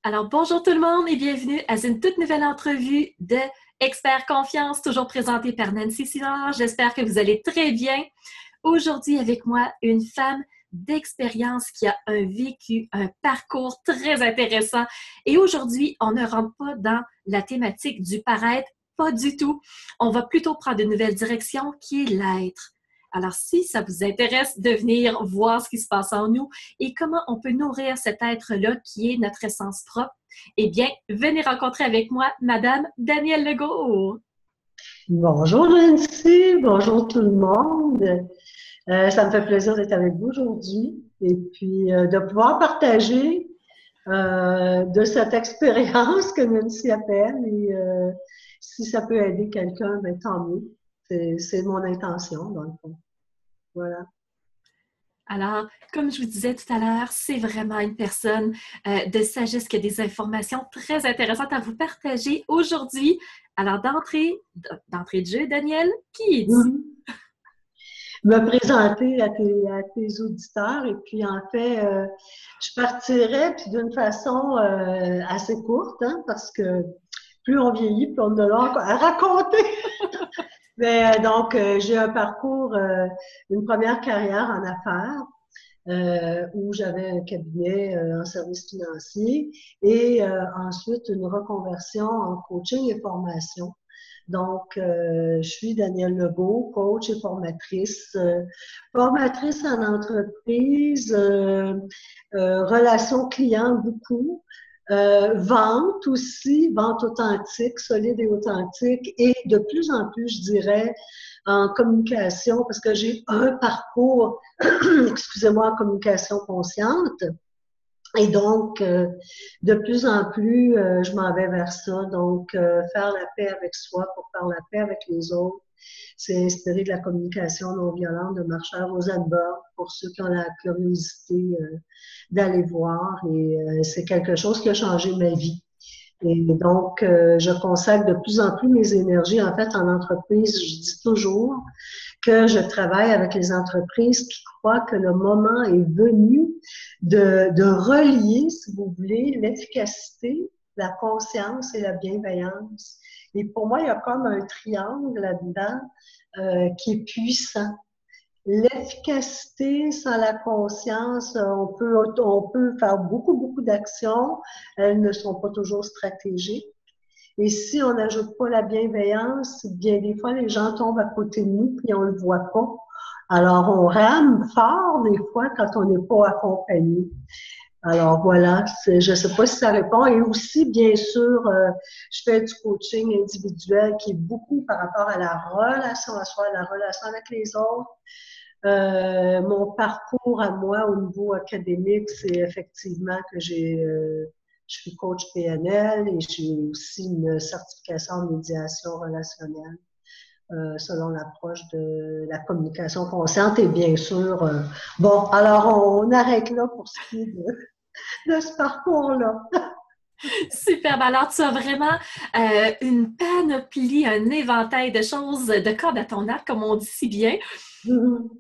Alors, bonjour tout le monde et bienvenue à une toute nouvelle entrevue de Expert Confiance, toujours présentée par Nancy Simard. J'espère que vous allez très bien. Aujourd'hui, avec moi, une femme d'expérience qui a un vécu, un parcours très intéressant. Et aujourd'hui, on ne rentre pas dans la thématique du paraître, pas du tout. On va plutôt prendre une nouvelle direction qui est l'être. Alors, si ça vous intéresse de venir voir ce qui se passe en nous et comment on peut nourrir cet être-là qui est notre essence propre, eh bien, venez rencontrer avec moi Madame Danielle Legault. Bonjour Nancy, bonjour tout le monde. Ça me fait plaisir d'être avec vous aujourd'hui et puis de pouvoir partager de cette expérience que Nancy appelle et si ça peut aider quelqu'un, ben, tant mieux. C'est mon intention dans le fond. Voilà. Alors, comme je vous disais tout à l'heure, c'est vraiment une personne de sagesse qui a des informations très intéressantes à vous partager aujourd'hui. Alors, d'entrée de jeu, Danielle, qui es-tu? Mhm. Me présenter à tes auditeurs et puis en fait, je partirais puis d'une façon assez courte, hein, parce que plus on vieillit, plus on a de à raconter. Mais donc, j'ai un parcours, une première carrière en affaires, où j'avais un cabinet en services financiers et ensuite une reconversion en coaching et formation. Donc, je suis Danielle Legault, coach et formatrice, formatrice en entreprise, relations clients beaucoup, vente aussi, vente authentique, solide et authentique, et de plus en plus, je dirais, en communication, parce que j'ai un parcours, excusez-moi, en communication consciente. Et donc, de plus en plus, je m'en vais vers ça. Donc, faire la paix avec soi pour faire la paix avec les autres. C'est inspiré de la communication non violente de Marshall Rosenberg pour ceux qui ont la curiosité d'aller voir. Et c'est quelque chose qui a changé ma vie. Et donc, je consacre de plus en plus mes énergies, en fait, en entreprise. Je dis toujours que je travaille avec les entreprises qui croient que le moment est venu de relier, si vous voulez, l'efficacité, la conscience et la bienveillance. Et pour moi, il y a comme un triangle là-dedans qui est puissant. L'efficacité sans la conscience, on peut faire beaucoup d'actions. Elles ne sont pas toujours stratégiques. Et si on n'ajoute pas la bienveillance, bien des fois, les gens tombent à côté de nous et on ne le voit pas. Alors, on rame fort des fois quand on n'est pas accompagné. Alors voilà, je ne sais pas si ça répond. Et aussi, bien sûr, je fais du coaching individuel qui est beaucoup par rapport à la relation à soi, la relation avec les autres. Mon parcours à moi au niveau académique, c'est effectivement que je suis coach PNL et j'ai aussi une certification en médiation relationnelle selon l'approche de la communication consciente et bien sûr, bon, alors on arrête là pour ce qui est de ce parcours-là. Superbe. Alors, tu as vraiment une panoplie, un éventail de choses, de cordes à ton arc, comme on dit si bien.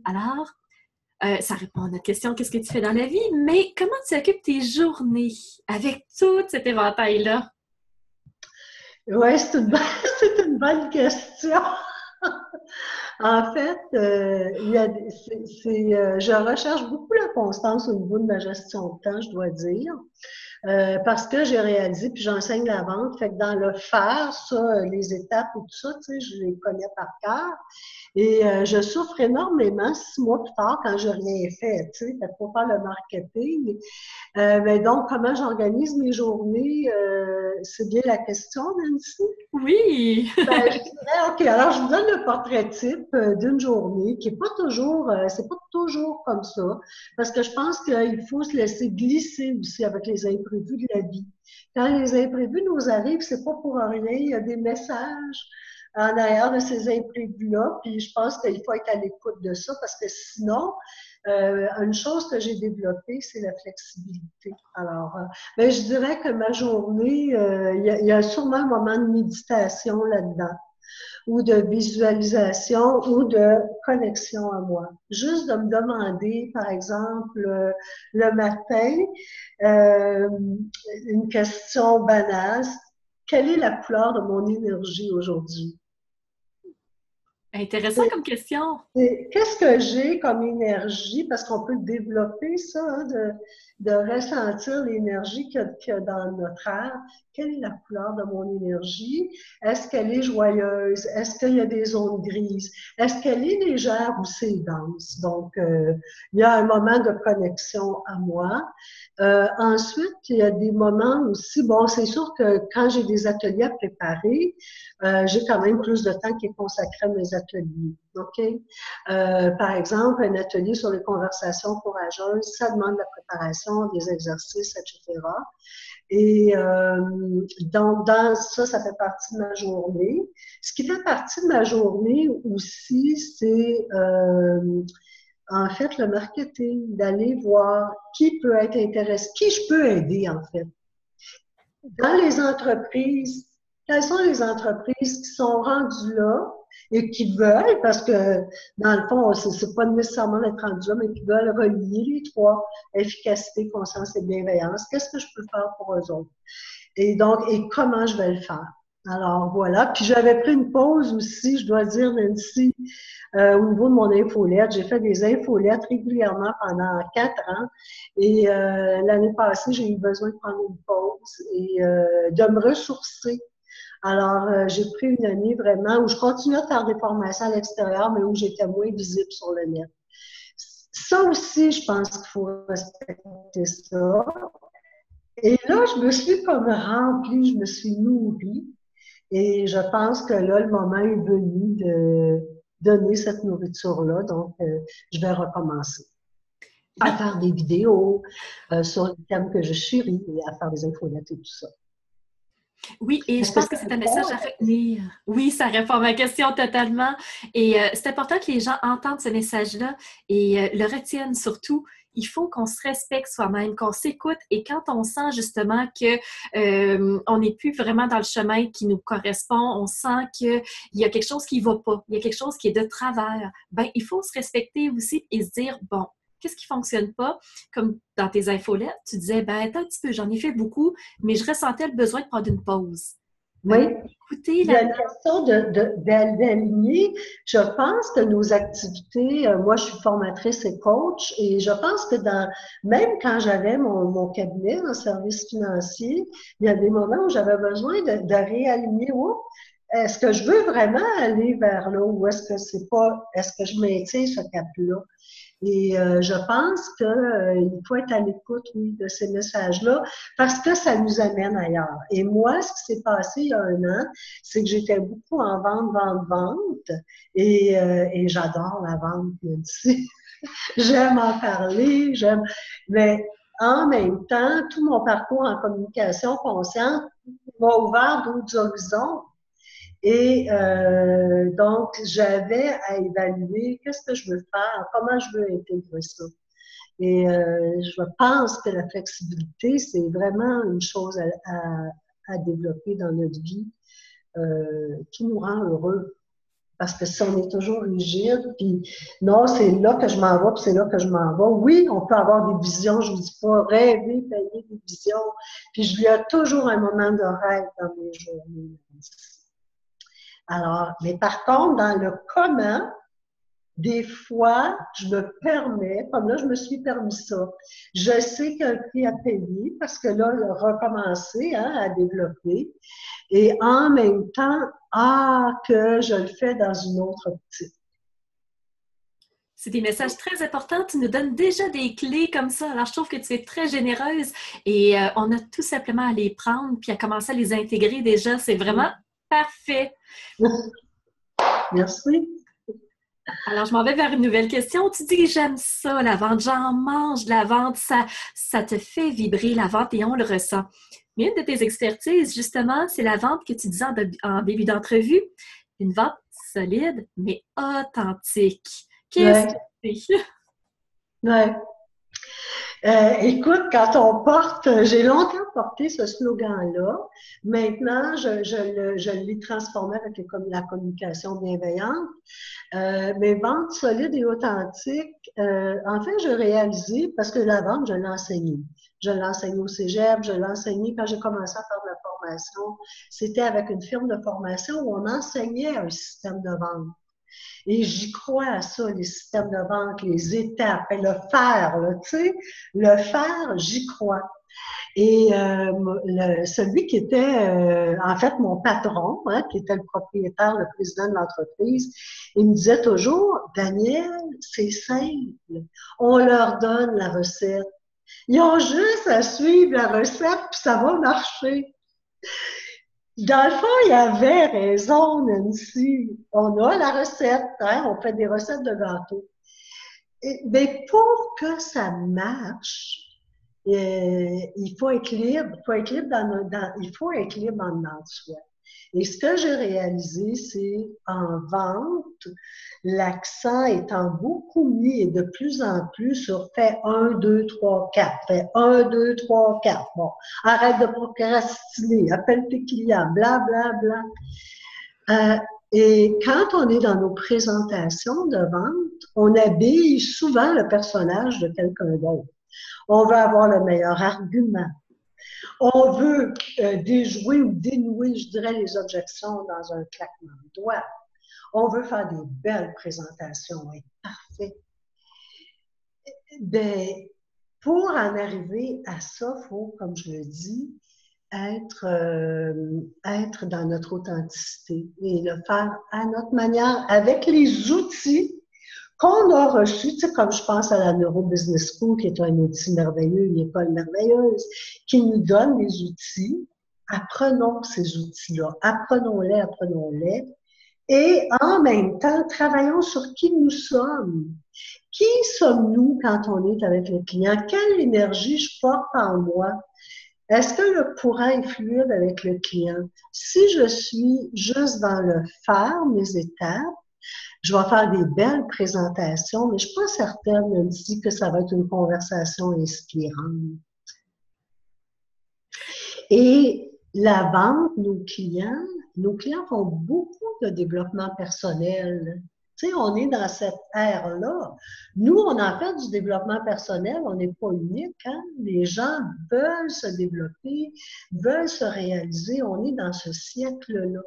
Alors, ça répond à notre question, qu'est-ce que tu fais dans la vie? Mais comment tu occupes tes journées avec tout cet éventail-là? Oui, c'est une bonne question. En fait, je recherche beaucoup la constance au niveau de ma gestion de temps, je dois dire. Parce que j'ai réalisé, puis j'enseigne la vente, fait que dans le faire, ça, les étapes et tout ça, tu sais, je les connais par cœur. Et je souffre énormément 6 mois plus tard quand j'ai rien fait, tu sais, pour faire le marketing. Ben donc, comment j'organise mes journées, c'est bien la question, Nancy? Oui! Ben, je dirais, OK, alors je vous donne le portrait type d'une journée qui est pas toujours, c'est pas toujours comme ça, parce que je pense qu'il faut se laisser glisser aussi avec les imprévus de la vie. Quand les imprévus nous arrivent, c'est pas pour rien, il y a des messages en arrière de ces imprévus-là, puis je pense qu'il faut être à l'écoute de ça, parce que sinon, une chose que j'ai développée, c'est la flexibilité. Alors, ben, je dirais que ma journée, il y a sûrement un moment de méditation là-dedans. ou de visualisation ou de connexion à moi. Juste de me demander, par exemple, le matin, euh, une question banale, quelle est la couleur de mon énergie aujourd'hui? Intéressant comme question. Qu'est-ce que j'ai comme énergie? Parce qu'on peut développer ça, hein, de ressentir l'énergie qu'il y a dans notre air. Quelle est la couleur de mon énergie? Est-ce qu'elle est joyeuse? Est-ce qu'il y a des zones grises? Est-ce qu'elle est légère ou c'est dense? Donc, il y a un moment de connexion à moi. Ensuite, il y a des moments aussi, bon, c'est sûr que quand j'ai des ateliers à préparer, j'ai quand même plus de temps qui est consacré à mes ateliers. OK? Par exemple, un atelier sur les conversations courageuses, ça demande de la préparation, des exercices, etc. Et donc, dans ça, ça fait partie de ma journée. Ce qui fait partie de ma journée aussi, c'est en fait le marketing, d'aller voir qui peut être intéressé, qui je peux aider en fait. Dans les entreprises, quelles sont les entreprises qui sont rendues là et qui veulent, parce que dans le fond, c'est pas nécessairement d'être rendu là, mais qui veulent relier les trois, efficacité, conscience et bienveillance. Qu'est-ce que je peux faire pour eux autres? Et donc, et comment je vais le faire? Alors, voilà. Puis, j'avais pris une pause aussi, je dois dire, Nancy, au niveau de mon infolette. J'ai fait des infolettes régulièrement pendant 4 ans. Et l'année passée, j'ai eu besoin de prendre une pause et de me ressourcer. Alors, j'ai pris une année vraiment où je continuais à faire des formations à l'extérieur, mais où j'étais moins visible sur le net. Ça aussi, je pense qu'il faut respecter ça. Et là, je me suis comme remplie, je me suis nourrie. Et je pense que là, le moment est venu de donner cette nourriture-là. Donc, je vais recommencer à faire des vidéos sur les thèmes que je chéris et à faire des infolettes et tout ça. Oui, et je pense que c'est un message à retenir. Oui, ça répond à ma question totalement. Et c'est important que les gens entendent ce message-là et le retiennent surtout. Il faut qu'on se respecte soi-même, qu'on s'écoute et quand on sent justement que on n'est plus vraiment dans le chemin qui nous correspond, on sent qu'il y a quelque chose qui ne va pas, il y a quelque chose qui est de travers, ben il faut se respecter aussi et se dire, bon, qu'est-ce qui ne fonctionne pas? Comme dans tes infolettes, tu disais, ben attends un petit peu, j'en ai fait beaucoup, mais je ressentais le besoin de prendre une pause. Oui. Écoutez, il y a une question d'aligner. Je pense que nos activités, moi je suis formatrice et coach, et je pense que même quand j'avais mon cabinet en service financier, il y a des moments où j'avais besoin de réaligner. Oh, est-ce que je veux vraiment aller vers là ou est-ce que c'est pas, est-ce que je maintiens ce cap-là? Et je pense qu'il faut être à l'écoute, oui, de ces messages-là parce que ça nous amène ailleurs. Et moi, ce qui s'est passé il y a 1 an, c'est que j'étais beaucoup en vente, et j'adore la vente, aussi. J'aime en parler, mais en même temps, tout mon parcours en communication consciente m'a ouvert d'autres horizons. Et donc, j'avais à évaluer qu'est-ce que je veux faire, comment je veux intégrer ça. Et je pense que la flexibilité, c'est vraiment une chose à développer dans notre vie qui nous rend heureux. Parce que si on est toujours rigide, puis non, c'est là que je m'en vais, puis c'est là que je m'en vais. Oui, on peut avoir des visions, je ne vous dis pas rêver, payer des visions. Puis il y a toujours un moment de rêve dans mes journées. Alors, mais par contre, dans le comment, des fois, je me permets, comme là, je me suis permis ça. Je sais qu'il y a un prix à payer parce que là, recommencer à développer. Et en même temps, que je le fais dans une autre optique. C'est des messages très importants. Tu nous donnes déjà des clés comme ça. Alors, je trouve que tu es très généreuse et on a tout simplement à les prendre puis à commencer à les intégrer déjà. C'est vraiment parfait. Merci. Alors, je m'en vais vers une nouvelle question. Tu dis, j'aime ça, la vente, j'en mange de la vente, ça te fait vibrer la vente et on le ressent. Mais une de tes expertises, justement, c'est la vente que tu disais en début d'entrevue. Une vente solide, mais authentique. Qu'est-ce que c'est? Ouais. Écoute, quand on porte, j'ai longtemps porté ce slogan-là. Maintenant, je l'ai transformé avec la communication bienveillante. Mes ventes solides et authentiques, en fait, je réalisais, parce que la vente, je l'ai enseignée. Je l'ai enseignée au cégep, je l'ai enseignée quand j'ai commencé à faire de la formation. C'était avec une firme de formation où on enseignait un système de vente. Et j'y crois à ça, les systèmes de vente, les étapes, et le faire, là, tu sais, le faire, j'y crois. Et celui qui était, en fait, mon patron, hein, qui était le propriétaire, le président de l'entreprise, il me disait toujours, Daniel, c'est simple, on leur donne la recette. Ils ont juste à suivre la recette, puis ça va marcher. Dans le fond, il avait raison, Nancy. On a la recette, hein, on fait des recettes de gâteaux. Mais pour que ça marche, il faut équilibre, il faut équilibre en dedans de soi. Et ce que j'ai réalisé, c'est en vente, l'accent étant beaucoup mis et de plus en plus sur fait 1, 2, 3, 4. Fait 1, 2, 3, 4. Bon, arrête de procrastiner, appelle tes clients, bla, bla, bla. Et quand on est dans nos présentations de vente, on habille souvent le personnage de quelqu'un d'autre. On veut avoir le meilleur argument. On veut déjouer ou dénouer, je dirais, les objections dans un claquement de doigts. On veut faire des belles présentations, être parfait. Ben, pour en arriver à ça, il faut, comme je le dis, être dans notre authenticité et le faire à notre manière, avec les outils qu'on a reçus, tu sais, comme je pense à la Neuro Business School, qui est un outil merveilleux, une école merveilleuse, qui nous donne des outils. Apprenons ces outils-là, apprenons-les, apprenons-les. Et en même temps, travaillons sur qui nous sommes. Qui sommes-nous quand on est avec le client? Quelle énergie je porte en moi? Est-ce que le courant est fluide avec le client? Si je suis juste dans le faire, mes étapes, je vais faire des belles présentations, mais je ne suis pas certaine, même si que ça va être une conversation inspirante. Et la vente, nos clients font beaucoup de développement personnel. Tu sais, on est dans cette ère-là. Nous, on en fait du développement personnel, on n'est pas unique. Hein? Les gens veulent se développer, veulent se réaliser. On est dans ce siècle-là.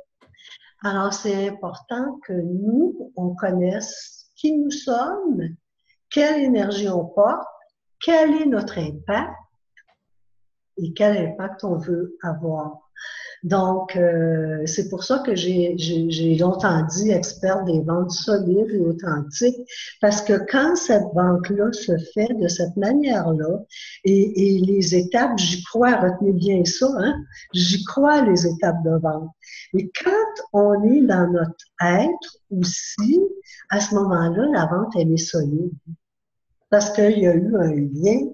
Alors, c'est important que nous, on connaisse qui nous sommes, quelle énergie on porte, quel est notre impact et quel impact on veut avoir. Donc, c'est pour ça que j'ai longtemps dit expert des ventes solides et authentiques, parce que quand cette vente-là se fait de cette manière-là, et les étapes, j'y crois, retenez bien ça, hein, j'y crois les étapes de vente. Et quand on est dans notre être aussi, à ce moment-là, la vente, elle est solide. Parce qu'il y a eu un lien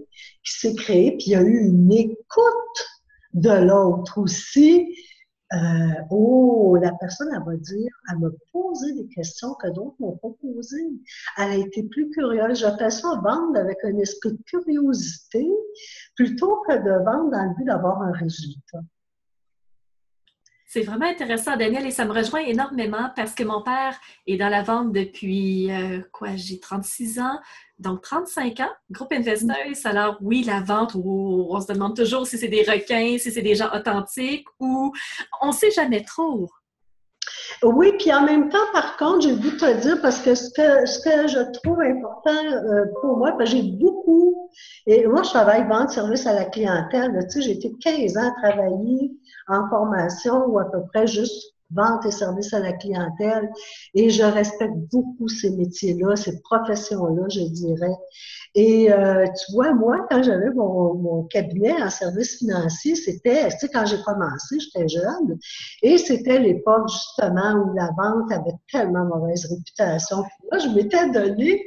qui s'est créé, puis il y a eu une écoute de l'autre aussi. Oh, la personne, elle va dire, elle m'a posé des questions que d'autres m'ont pas posées. Elle a été plus curieuse. J'appelle ça vendre avec un esprit de curiosité plutôt que de vendre dans le but d'avoir un résultat. C'est vraiment intéressant, Daniel, et ça me rejoint énormément parce que mon père est dans la vente depuis, j'ai 36 ans, donc 35 ans, groupe Investors. Alors oui, la vente, on se demande toujours si c'est des requins, si c'est des gens authentiques ou on ne sait jamais trop. Oui, puis en même temps, par contre, j'ai voulu te dire, parce que ce que je trouve important pour moi, parce que j'ai beaucoup, et moi, je travaille vente, service à la clientèle, tu sais, j'ai été 15 ans à travailler en formation ou à peu près juste vente et service à la clientèle, et je respecte beaucoup ces métiers-là, ces professions-là, je dirais. Et tu vois, moi, quand j'avais mon cabinet en service financier, c'était, tu sais, quand j'ai commencé, j'étais jeune, et c'était l'époque justement où la vente avait tellement mauvaise réputation. Puis là, je m'étais donné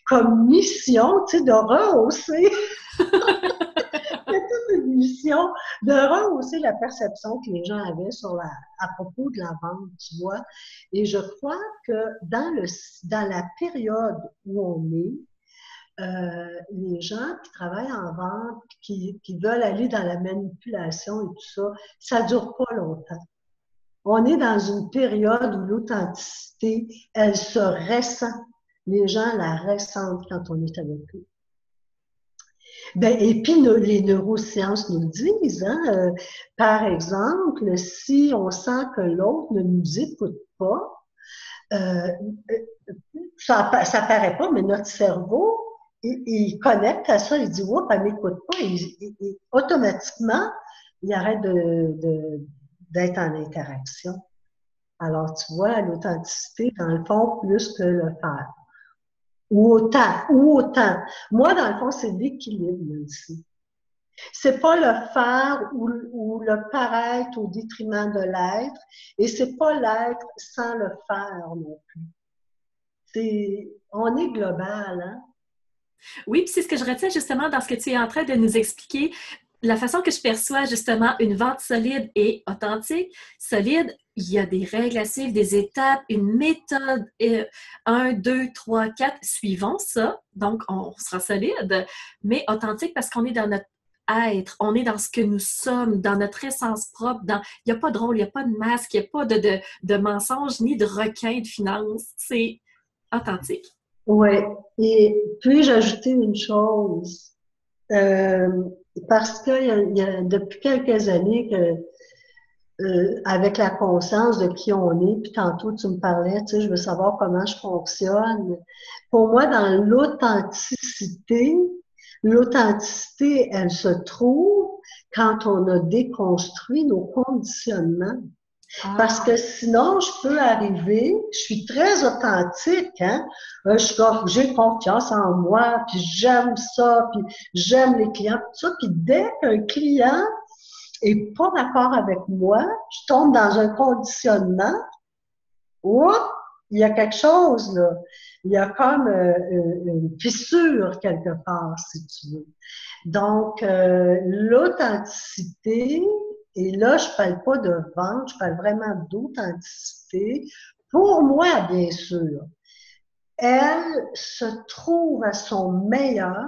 comme mission, tu sais, de rehausser, c'était toute une mission, de rehausser la perception que les gens avaient à propos de la vente, tu vois. Et je crois que dans la période où on est, les gens qui travaillent en vente, qui veulent aller dans la manipulation et tout ça, ça dure pas longtemps. On est dans une période où l'authenticité, elle se ressent. Les gens la ressentent quand on est avec eux. Ben, et puis, les neurosciences nous le disent, hein, par exemple, si on sent que l'autre ne nous écoute pas, euh, ça paraît pas, mais notre cerveau, il connecte à ça, il dit, oups, elle m'écoute pas, et automatiquement, il arrête d'être en interaction. Alors, tu vois, l'authenticité, dans le fond, plus que le faire. Ou autant. Moi, dans le fond, c'est l'équilibre ici. C'est pas le faire ou le paraître au détriment de l'être, et c'est pas l'être sans le faire non plus. On est global, hein? Oui, puis c'est ce que je retiens justement dans ce que tu es en train de nous expliquer. La façon que je perçois justement une vente solide et authentique. Solide, il y a des règles à suivre, des étapes, une méthode. 1, 2, 3, 4, suivons ça. Donc, on sera solide. Mais authentique parce qu'on est dans notre être, on est dans ce que nous sommes, dans notre essence propre. Il n'y a pas de rôle, il n'y a pas de masque, il n'y a pas de mensonge ni de requin de finance. C'est authentique. Oui. Et puis-je ajouter une chose? Euh, Parce qu'il y a depuis quelques années que, avec la conscience de qui on est, puis tantôt tu me parlais, tu sais, je veux savoir comment je fonctionne. Pour moi, dans l'authenticité, elle se trouve quand on a déconstruit nos conditionnements. Parce que sinon, je peux arriver, je suis très authentique, hein? J'ai confiance en moi, puis j'aime ça, puis j'aime les clients, tout ça. Puis dès qu'un client est pas d'accord avec moi, je tombe dans un conditionnement. Oups, il y a quelque chose là. Il y a comme une fissure quelque part, si tu veux. Donc, l'authenticité, et là, je parle pas de vente, je parle vraiment d'authenticité. Pour moi, bien sûr, elle se trouve à son meilleur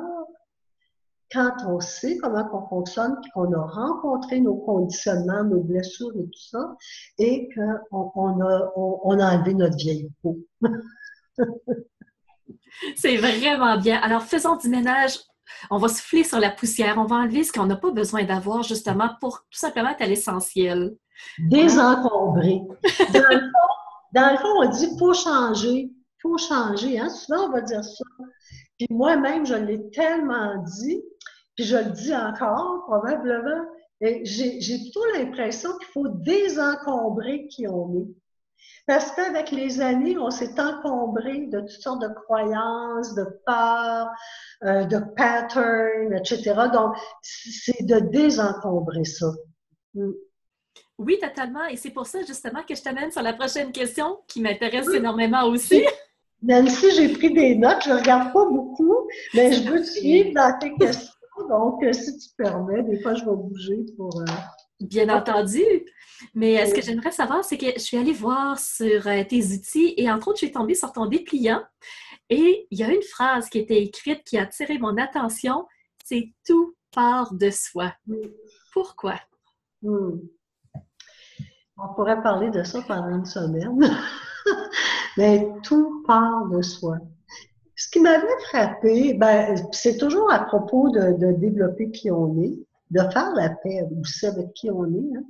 quand on sait comment on fonctionne, puis qu'on a rencontré nos conditionnements, nos blessures et tout ça, et qu'on a enlevé notre vieille peau. C'est vraiment bien. Alors, faisons du ménage. On va souffler sur la poussière. On va enlever ce qu'on n'a pas besoin d'avoir, justement, pour tout simplement être à l'essentiel. Hein? Désencombré. Dans le fond, on dit faut changer. Faut changer. Hein? Souvent, on va dire ça. Puis moi-même, je l'ai tellement dit, puis je le dis encore, probablement. Et j'ai plutôt l'impression qu'il faut désencombrer qui on est. Parce qu'avec les années, on s'est encombré de toutes sortes de croyances, de peurs, de patterns, etc. Donc, c'est de désencombrer ça. Mm. Oui, totalement. Et c'est pour ça, justement, que je t'amène sur la prochaine question qui m'intéresse Oui. énormément aussi. Même si j'ai pris des notes, je ne regarde pas beaucoup, mais C'est je veux te parfait. suivre dans tes questions. Donc, si tu permets, des fois, je vais bouger pour... Bien OK. entendu. Mais ce que j'aimerais savoir, c'est que je suis allée voir sur tes outils et entre autres, je suis tombée sur ton dépliant et il y a une phrase qui était écrite qui a attiré mon attention, c'est tout part de soi. Pourquoi? Hmm. On pourrait parler de ça pendant une semaine. Mais tout part de soi. Ce qui m'avait frappé, ben, c'est toujours à propos de développer qui on est, de faire la paix aussi avec qui on est. Hein.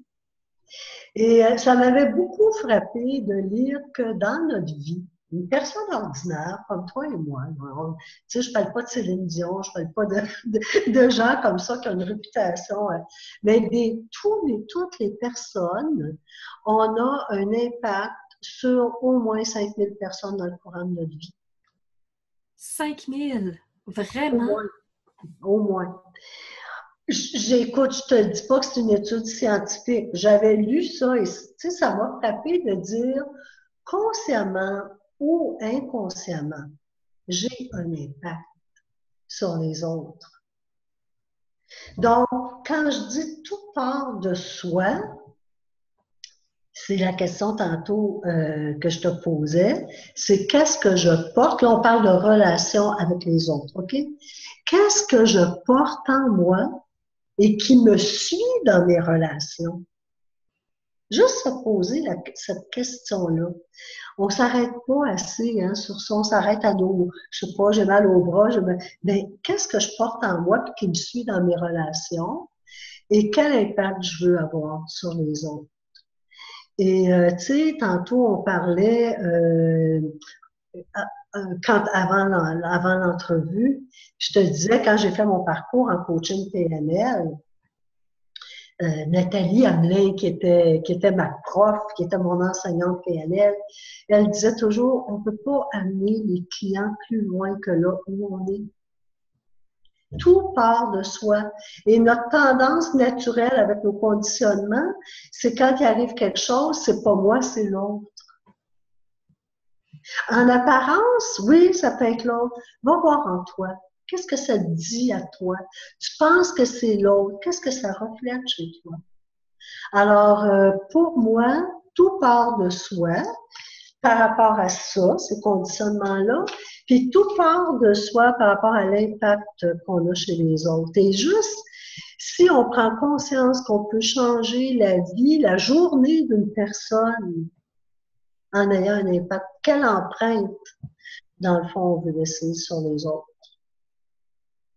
Et ça m'avait beaucoup frappé de lire que dans notre vie, une personne ordinaire comme toi et moi, tu sais, je parle pas de Céline Dion, je parle pas de gens comme ça qui ont une réputation, mais toutes les personnes, on a un impact sur au moins 5000 personnes dans le courant de notre vie. 5000, Au vraiment? moins. Au moins. J'écoute, je te dis pas que c'est une étude scientifique. J'avais lu ça et tu sais, ça m'a frappé de dire consciemment ou inconsciemment, j'ai un impact sur les autres. Donc, quand je dis tout part de soi, C'est la question tantôt que je te posais. C'est qu'est-ce que je porte? Là, on parle de relation avec les autres, OK? Qu'est-ce que je porte en moi et qui me suit dans mes relations? Juste se poser cette question-là. On s'arrête pas assez hein, sur ça. On s'arrête à nos, je sais pas, j'ai mal au bras. Ben, qu'est-ce que je porte en moi et qui me suit dans mes relations? Et quel impact je veux avoir sur les autres? Et tu sais, tantôt on parlait avant l'entrevue, je te disais quand j'ai fait mon parcours en coaching PNL, Nathalie Hamelin, qui était ma prof, qui était mon enseignante PNL, elle disait toujours, on ne peut pas amener les clients plus loin que là où on est. Tout part de soi. Et notre tendance naturelle avec nos conditionnements, c'est quand il arrive quelque chose, c'est pas moi, c'est l'autre. En apparence, oui, ça peut être l'autre. Va voir en toi. Qu'est-ce que ça te dit à toi? Tu penses que c'est l'autre. Qu'est-ce que ça reflète chez toi? Alors, pour moi, tout part de soi par rapport à ça, ces conditionnements-là, puis tout part de soi par rapport à l'impact qu'on a chez les autres. Et juste, si on prend conscience qu'on peut changer la vie, la journée d'une personne en ayant un impact, quelle empreinte, dans le fond, on veut laisser sur les autres.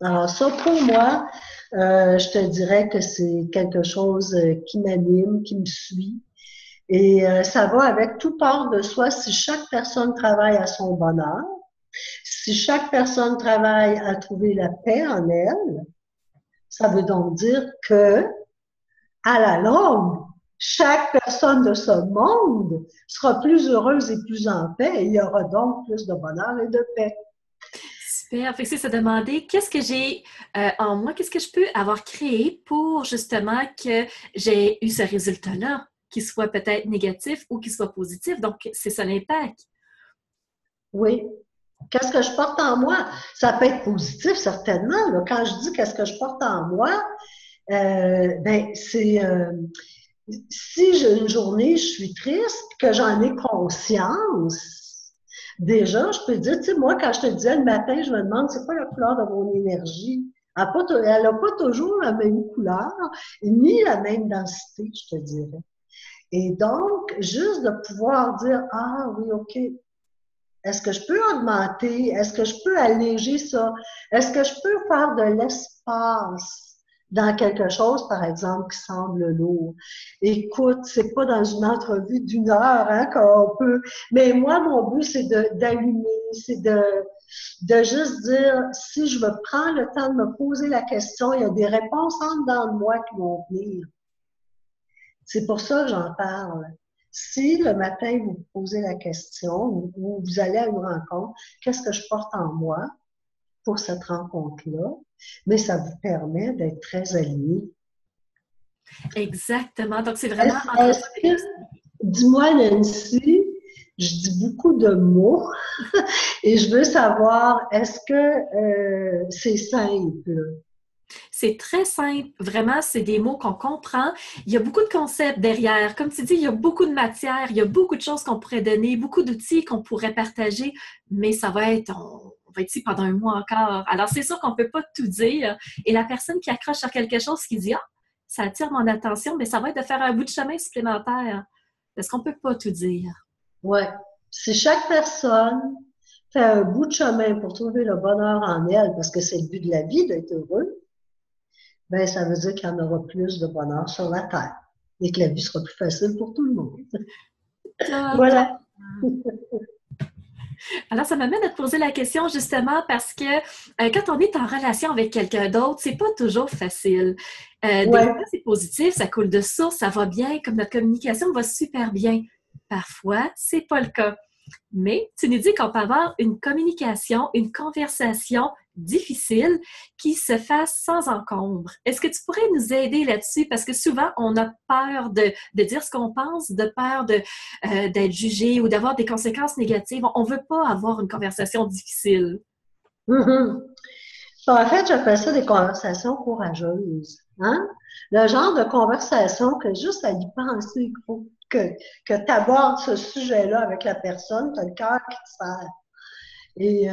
Alors ça, pour moi, je te dirais que c'est quelque chose qui m'anime, qui me suit. Et ça va avec tout part de soi si chaque personne travaille à son bonheur, si chaque personne travaille à trouver la paix en elle, ça veut donc dire que, à la longue, chaque personne de ce monde sera plus heureuse et plus en paix et il y aura donc plus de bonheur et de paix. Super. Fait que c'est se demander qu'est-ce que j'ai en moi, qu'est-ce que je peux avoir créé pour justement que j'ai eu ce résultat-là, qu'il soit peut-être négatif ou qu'il soit positif. Donc, c'est ça l'impact. Oui. Qu'est-ce que je porte en moi? Ça peut être positif, certainement. Là. Quand je dis qu'est-ce que je porte en moi, ben, c'est si j'ai une journée, je suis triste, que j'en ai conscience, déjà, je peux te dire, tu sais, moi, quand je te disais le matin, je me demande, c'est quoi la couleur de mon énergie? Elle n'a pas toujours la même couleur, ni la même densité, je te dirais. Et donc, juste de pouvoir dire, ah oui, OK, est-ce que je peux augmenter? Est-ce que je peux alléger ça? Est-ce que je peux faire de l'espace dans quelque chose, par exemple, qui semble lourd? Écoute, c'est pas dans une entrevue d'une heure hein, qu'on peut. Mais moi, mon but, c'est d'allumer, c'est de juste dire, si je me prends le temps de me poser la question, il y a des réponses en dedans de moi qui vont venir. C'est pour ça que j'en parle. Si le matin, vous vous posez la question ou vous allez à une rencontre, qu'est-ce que je porte en moi pour cette rencontre-là? Mais ça vous permet d'être très aligné. Exactement. Donc, c'est vraiment Dis-moi, Nancy, je dis beaucoup de mots et je veux savoir, est-ce que c'est simple? C'est très simple, vraiment, c'est des mots qu'on comprend. Il y a beaucoup de concepts derrière. Comme tu dis, il y a beaucoup de matière, il y a beaucoup de choses qu'on pourrait donner, beaucoup d'outils qu'on pourrait partager, mais ça va être, on va être ici pendant un mois encore. Alors, c'est sûr qu'on ne peut pas tout dire. Et la personne qui accroche sur quelque chose, qui dit, ah, ça attire mon attention, mais ça va être de faire un bout de chemin supplémentaire. Parce qu'on ne peut pas tout dire. Oui. Si chaque personne fait un bout de chemin pour trouver le bonheur en elle, parce que c'est le but de la vie d'être heureux, ben ça veut dire qu'il y en aura plus de bonheur sur la terre et que la vie sera plus facile pour tout le monde. Voilà. Alors, ça m'amène à te poser la question justement parce que quand on est en relation avec quelqu'un d'autre, c'est pas toujours facile. Des fois, c'est positif, ça coule de source, ça va bien, comme notre communication va super bien. Parfois, c'est pas le cas. Mais tu nous dis qu'on peut avoir une communication, une conversation difficile qui se fasse sans encombre. Est-ce que tu pourrais nous aider là-dessus? Parce que souvent, on a peur de dire ce qu'on pense, de peur d'être jugé ou d'avoir des conséquences négatives. On ne veut pas avoir une conversation difficile. Mm-hmm. En fait, j'appelle ça des conversations courageuses. Hein? Le genre de conversation que juste à y penser, il faut. que, que tu abordes ce sujet-là avec la personne, tu as le cœur qui te serre. Et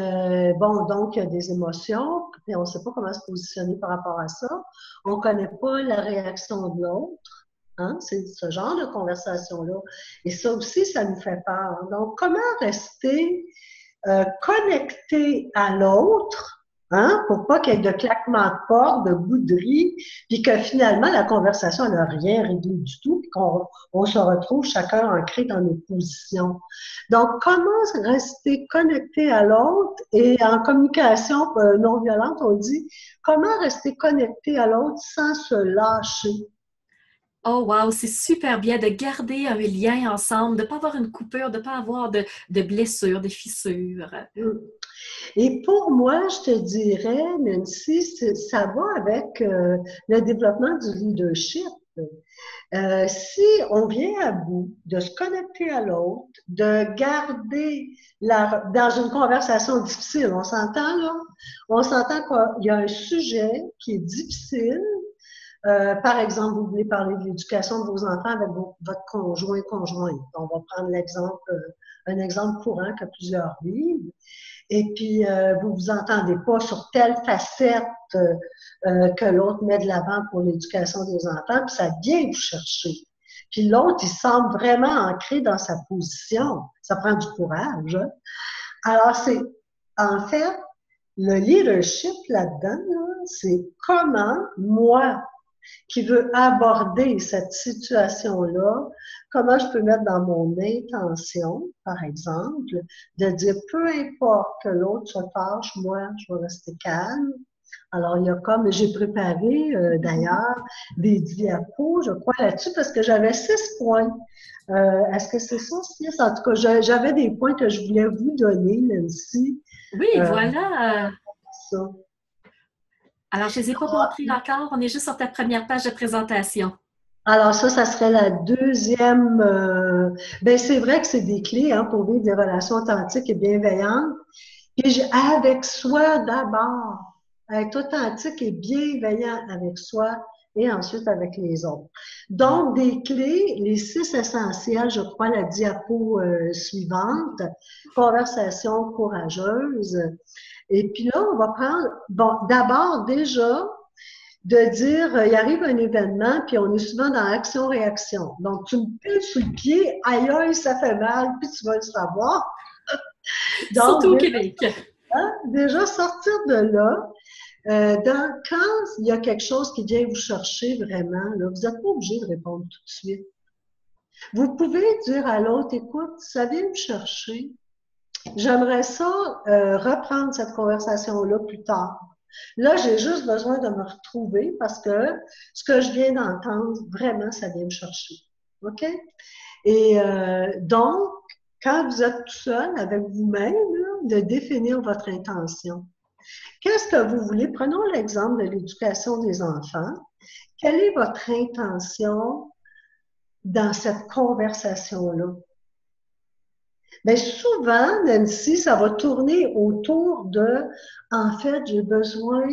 bon, donc, il y a des émotions, et on ne sait pas comment se positionner par rapport à ça. On ne connaît pas la réaction de l'autre. Hein? C'est ce genre de conversation-là. Et ça aussi, ça nous fait peur. Donc, comment rester connecté à l'autre, hein, pour pas qu'il y ait de claquements de porte, de bouderies, puis que finalement, la conversation n'a rien réglé du tout, puis qu'on se retrouve chacun ancré dans nos positions. Donc, comment rester connecté à l'autre et en communication non violente, on dit, comment rester connecté à l'autre sans se lâcher? Oh wow, c'est super bien de garder un lien ensemble, de ne pas avoir une coupure, de ne pas avoir de blessures, de fissures. Et pour moi, je te dirais, Nancy, ça va avec le développement du leadership. Si on vient à bout de se connecter à l'autre, de garder dans une conversation difficile, on s'entend là? On s'entend qu'il y a un sujet qui est difficile. Par exemple, vous voulez parler de l'éducation de vos enfants avec votre conjointe. On va prendre un exemple courant que plusieurs vivent. Et puis, vous vous entendez pas sur telle facette que l'autre met de l'avant pour l'éducation des enfants, puis ça vient vous chercher. Puis l'autre, il semble vraiment ancré dans sa position. Ça prend du courage. Hein? Alors, en fait, le leadership là-dedans, là, c'est comment moi, qui veux aborder cette situation-là, comment je peux mettre dans mon intention, par exemple, de dire peu importe que l'autre se fâche, moi, je vais rester calme. Alors, il y a comme, j'ai préparé d'ailleurs des diapos, je crois, là-dessus, parce que j'avais 6 points. Est-ce que c'est ça, 6? En tout cas, j'avais des points que je voulais vous donner, Nancy. Oui, voilà. Ça. Alors, je ne les ai pas montrés encore. On est juste sur ta première page de présentation. Alors ça serait la deuxième. Ben c'est vrai que c'est des clés hein, pour vivre des relations authentiques et bienveillantes. Et avec soi d'abord, être authentique et bienveillant avec soi et ensuite avec les autres. Donc des clés, les 6 essentiels, je crois, la diapo suivante, conversation courageuse. Et puis là, on va prendre, bon, d'abord déjà de dire, il arrive un événement, puis on est souvent dans action-réaction. Donc, tu me piles sur le pied, aïe, aïe, ça fait mal, puis tu vas le savoir. Surtout Donc, au Québec. déjà sortir de là, quand il y a quelque chose qui vient vous chercher vraiment, là, vous n'êtes pas obligé de répondre tout de suite. Vous pouvez dire à l'autre, écoute, ça vient me chercher. J'aimerais ça reprendre cette conversation-là plus tard. Là, j'ai juste besoin de me retrouver parce que ce que je viens d'entendre, vraiment, ça vient me chercher. OK? Et donc, quand vous êtes tout seul avec vous-même, de définir votre intention. Qu'est-ce que vous voulez? Prenons l'exemple de l'éducation des enfants. Quelle est votre intention dans cette conversation-là? Bien, souvent, Nancy, ça va tourner autour de, en fait, j'ai besoin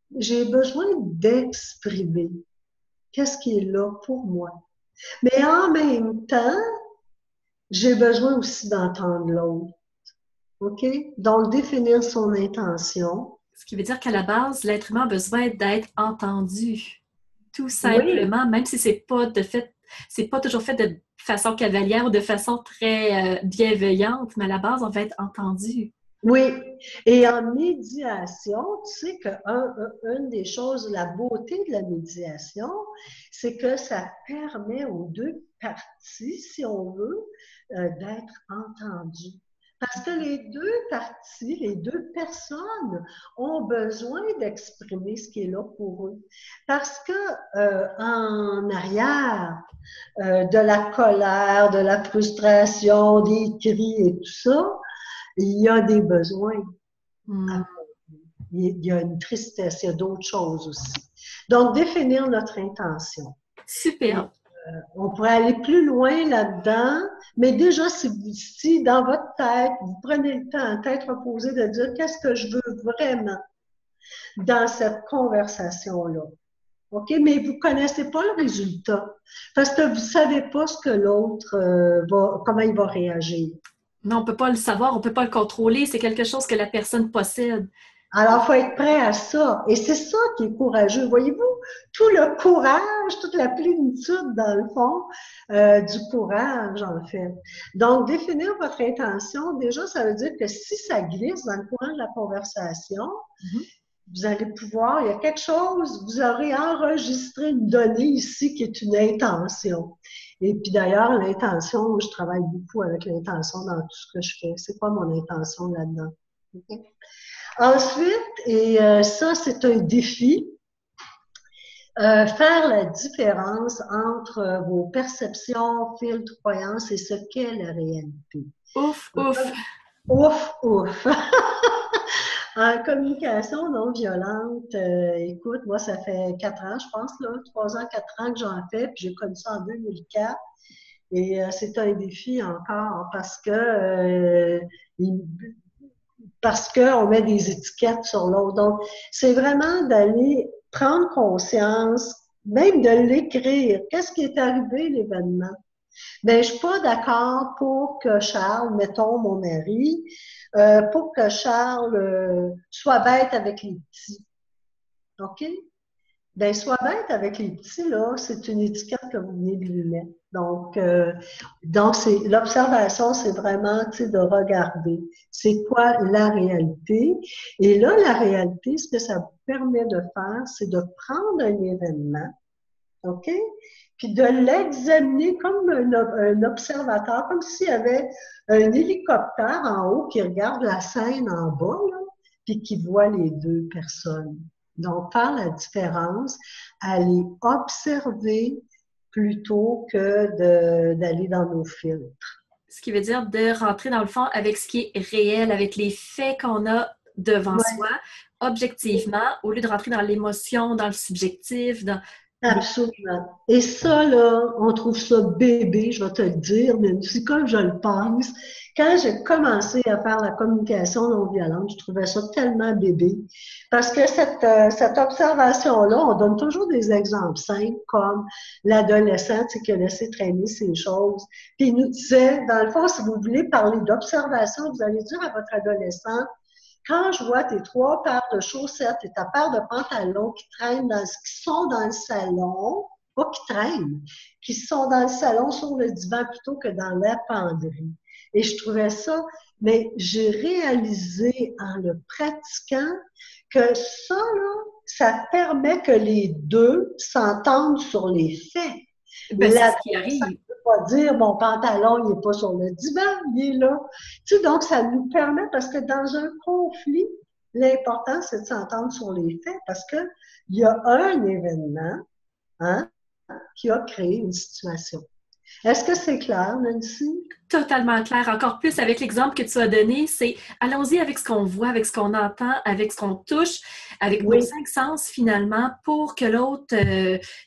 d'exprimer qu'est-ce qui est là pour moi. Mais en même temps, j'ai besoin aussi d'entendre l'autre. OK? Donc, définir son intention. Ce qui veut dire qu'à la base, l'être humain a besoin d'être entendu. Tout Oui, simplement, même si c'est pas toujours fait de façon cavalière ou de façon très bienveillante, mais à la base, on va être entendu. oui. Et en médiation, tu sais une des choses, la beauté de la médiation, c'est que ça permet aux deux parties, si on veut, d'être entendues. Parce que les deux parties, les deux personnes ont besoin d'exprimer ce qui est là pour eux. Parce que en arrière de la colère, de la frustration, des cris et tout ça, il y a des besoins. Hmm. Il y a une tristesse, il y a d'autres choses aussi. Donc, définir notre intention. Et, Super. on pourrait aller plus loin là-dedans, mais déjà, si dans votre tête, vous prenez le temps, en tête reposée, de dire qu'est-ce que je veux vraiment dans cette conversation-là. OK? Mais vous ne connaissez pas le résultat parce que vous ne savez pas ce que l'autre comment il va réagir. Non, on peut pas le savoir, on peut pas le contrôler. C'est quelque chose que la personne possède. Alors, il faut être prêt à ça. Et c'est ça qui est courageux. Voyez-vous, tout le courage, toute la plénitude, dans le fond, du courage, en fait. Donc, définir votre intention, déjà, ça veut dire que si ça glisse dans le courant de la conversation, Mhm. vous allez pouvoir, il y a quelque chose, vous aurez enregistré une donnée ici qui est une intention. Et puis d'ailleurs, l'intention, je travaille beaucoup avec l'intention dans tout ce que je fais. C'est quoi mon intention là-dedans? Okay? Ensuite, et ça, c'est un défi, faire la différence entre vos perceptions, filtres, croyances et ce qu'est la réalité. Ouf, ouf. Ouf, ouf. En communication non violente, écoute, moi, ça fait 4 ans, je pense, là, 3 ans, 4 ans que j'en fais, puis j'ai connu ça en 2004. Et c'est un défi encore parce qu'on met des étiquettes sur l'autre. Donc, c'est vraiment d'aller prendre conscience, même de l'écrire. Qu'est-ce qui est arrivé, l'événement? Ben, je suis pas d'accord pour que Charles, mettons mon mari, pour que Charles soit bête avec les petits. OK? Ben, soit bête avec les petits, là, c'est une étiquette que vous venez de lui mettre. Donc c'est l'observation, c'est vraiment, tu sais, de regarder c'est quoi la réalité. Et là, la réalité, ce que ça vous permet de faire, c'est de prendre un événement, OK? Puis de l'examiner comme un observateur, comme s'il y avait un hélicoptère en haut qui regarde la scène en bas, là, puis qui voit les deux personnes. Donc, faire la différence, aller observer plutôt que d'aller dans nos filtres. Ce qui veut dire de rentrer dans le fond avec ce qui est réel, avec les faits qu'on a devant Ouais. soi, objectivement, au lieu de rentrer dans l'émotion, dans le subjectif, dans les... Absolument. Et ça, là, on trouve ça bébé, je vais te le dire, mais c'est comme je le pense. Quand j'ai commencé à faire la communication non violente, je trouvais ça tellement bébé. Parce que cette observation-là, on donne toujours des exemples simples, comme l'adolescent, tu sais, qui a laissé traîner ces choses. Puis il nous disait, dans le fond, si vous voulez parler d'observation, vous allez dire à votre adolescent, quand je vois tes 3 paires de chaussettes et ta paire de pantalons qui traînent qui sont dans le salon, pas qui traînent, qui sont dans le salon sur le divan plutôt que dans la penderie. Et je trouvais ça, mais j'ai réalisé en le pratiquant que ça, là, ça permet que les deux s'entendent sur les faits. Ben, c'est ce qui L'adolescent arrive. ne peut pas dire mon pantalon, il n'est pas sur le divan, il est là. Tu sais, donc, ça nous permet, parce que dans un conflit, l'important, c'est de s'entendre sur les faits, parce qu'il y a un événement, hein, qui a créé une situation. Est-ce que c'est clair, Nancy? Totalement clair. Encore plus avec l'exemple que tu as donné, c'est allons-y avec ce qu'on voit, avec ce qu'on entend, avec ce qu'on touche, avec nos Oui, 5 sens finalement, pour que l'autre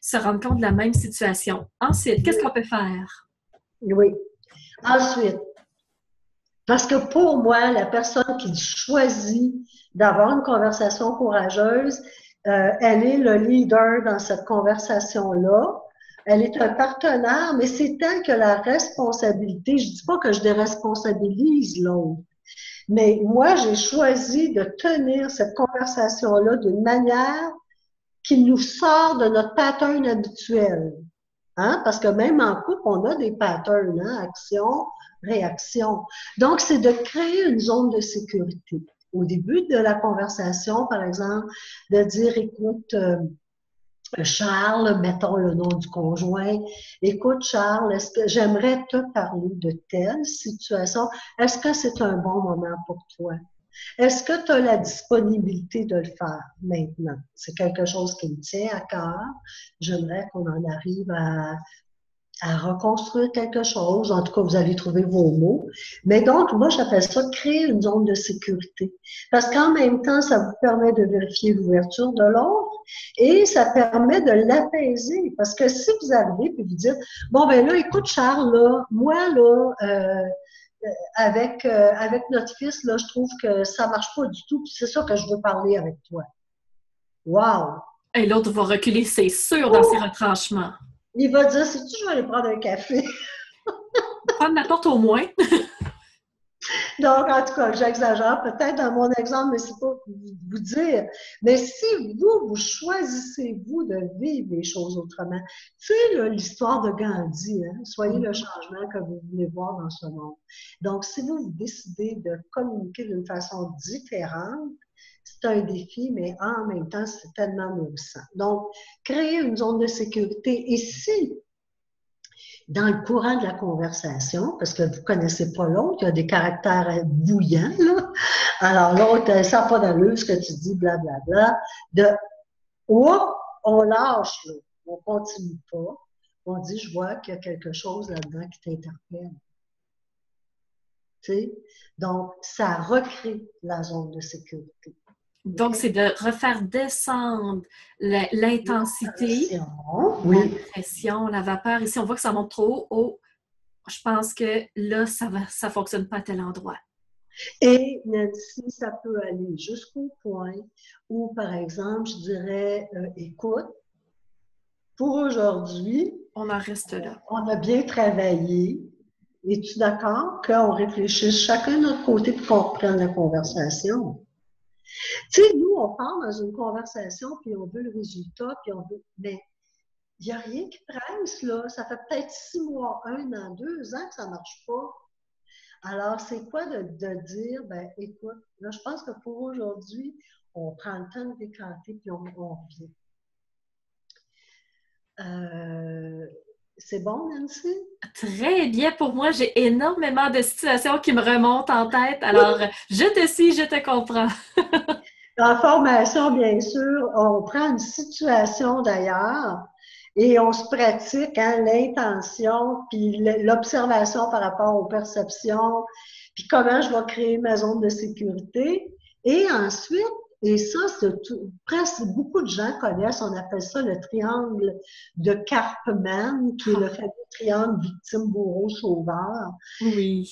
se rende compte de la même situation. Ensuite, qu'est-ce qu'on oui, peut faire? oui. Ensuite, parce que pour moi, la personne qui choisit d'avoir une conversation courageuse, elle est le leader dans cette conversation-là. Elle est un partenaire, mais c'est elle que la responsabilité. Je dis pas que je déresponsabilise l'autre, mais moi, j'ai choisi de tenir cette conversation-là d'une manière qui nous sort de notre pattern habituel. Hein? Parce que même en couple, on a des patterns, hein? Action, réaction. Donc, c'est de créer une zone de sécurité. Au début de la conversation, par exemple, de dire, écoute, Charles, mettons le nom du conjoint, écoute, Charles, est-ce que j'aimerais te parler de telle situation? Est-ce que c'est un bon moment pour toi? Est-ce que tu as la disponibilité de le faire maintenant? C'est quelque chose qui me tient à cœur. J'aimerais qu'on en arrive à reconstruire quelque chose. En tout cas, vous allez trouver vos mots. Mais donc, moi, j'appelle ça créer une zone de sécurité. Parce qu'en même temps, ça vous permet de vérifier l'ouverture de l'autre et ça permet de l'apaiser. Parce que si vous arrivez et vous dites, bon, ben là, écoute, Charles, là, moi, là, avec notre fils, là, je trouve que ça marche pas du tout, puis c'est ça que je veux parler avec toi. Wow! Et l'autre va reculer, c'est sûr, dans ses retranchements. Il va dire, si tu je vais aller prendre un café. Prendre ma porte au moins. Donc, en tout cas, j'exagère peut-être dans mon exemple, mais c'est pas pour vous dire. Mais si vous choisissez, vous, de vivre les choses autrement, tu sais, là, l'histoire de Gandhi, hein, soyez le changement que vous voulez voir dans ce monde. Donc, si vous décidez de communiquer d'une façon différente, c'est un défi, mais en même temps, c'est tellement nourrissant. Donc, créer une zone de sécurité. Et si dans le courant de la conversation, parce que vous ne connaissez pas l'autre, il y a des caractères bouillants, là. Alors l'autre, ça n'a pas d'allure ce que tu dis, blablabla. De, oh, on lâche, là. On continue pas. On dit, je vois qu'il y a quelque chose là-dedans qui t'interpelle. Tu sais? Donc, ça recrée la zone de sécurité. Donc, okay? c'est de refaire descendre l'intensité, oui. la pression, la vapeur. Ici, on voit que ça monte trop haut. Oh, je pense que là, ça fonctionne pas à tel endroit. Et Nancy, ça peut aller jusqu'au point où, par exemple, je dirais, écoute, pour aujourd'hui, on en reste là. On a bien travaillé. Es-tu d'accord qu'on réfléchisse chacun de notre côté pour qu'on reprenne la conversation? Tu sais, nous, on part dans une conversation, puis on veut le résultat, puis on veut. Mais il n'y a rien qui presse, là. Ça fait peut-être 6 mois, 1 an, 2 ans que ça ne marche pas. Alors, c'est quoi de dire, ben, écoute, là, je pense que pour aujourd'hui, on prend le temps de décanter, puis on revient. C'est bon, Nancy? Très bien pour moi. J'ai énormément de situations qui me remontent en tête. Alors, je te suis, je te comprends. En formation, bien sûr, on prend une situation d'ailleurs et on se pratique hein, l'intention, puis l'observation par rapport aux perceptions, puis comment je vais créer ma zone de sécurité. Et ensuite, et ça, presque beaucoup de gens connaissent, on appelle ça le triangle de Karpman, qui est le fameux triangle victime-bourreau-sauveur. Oui.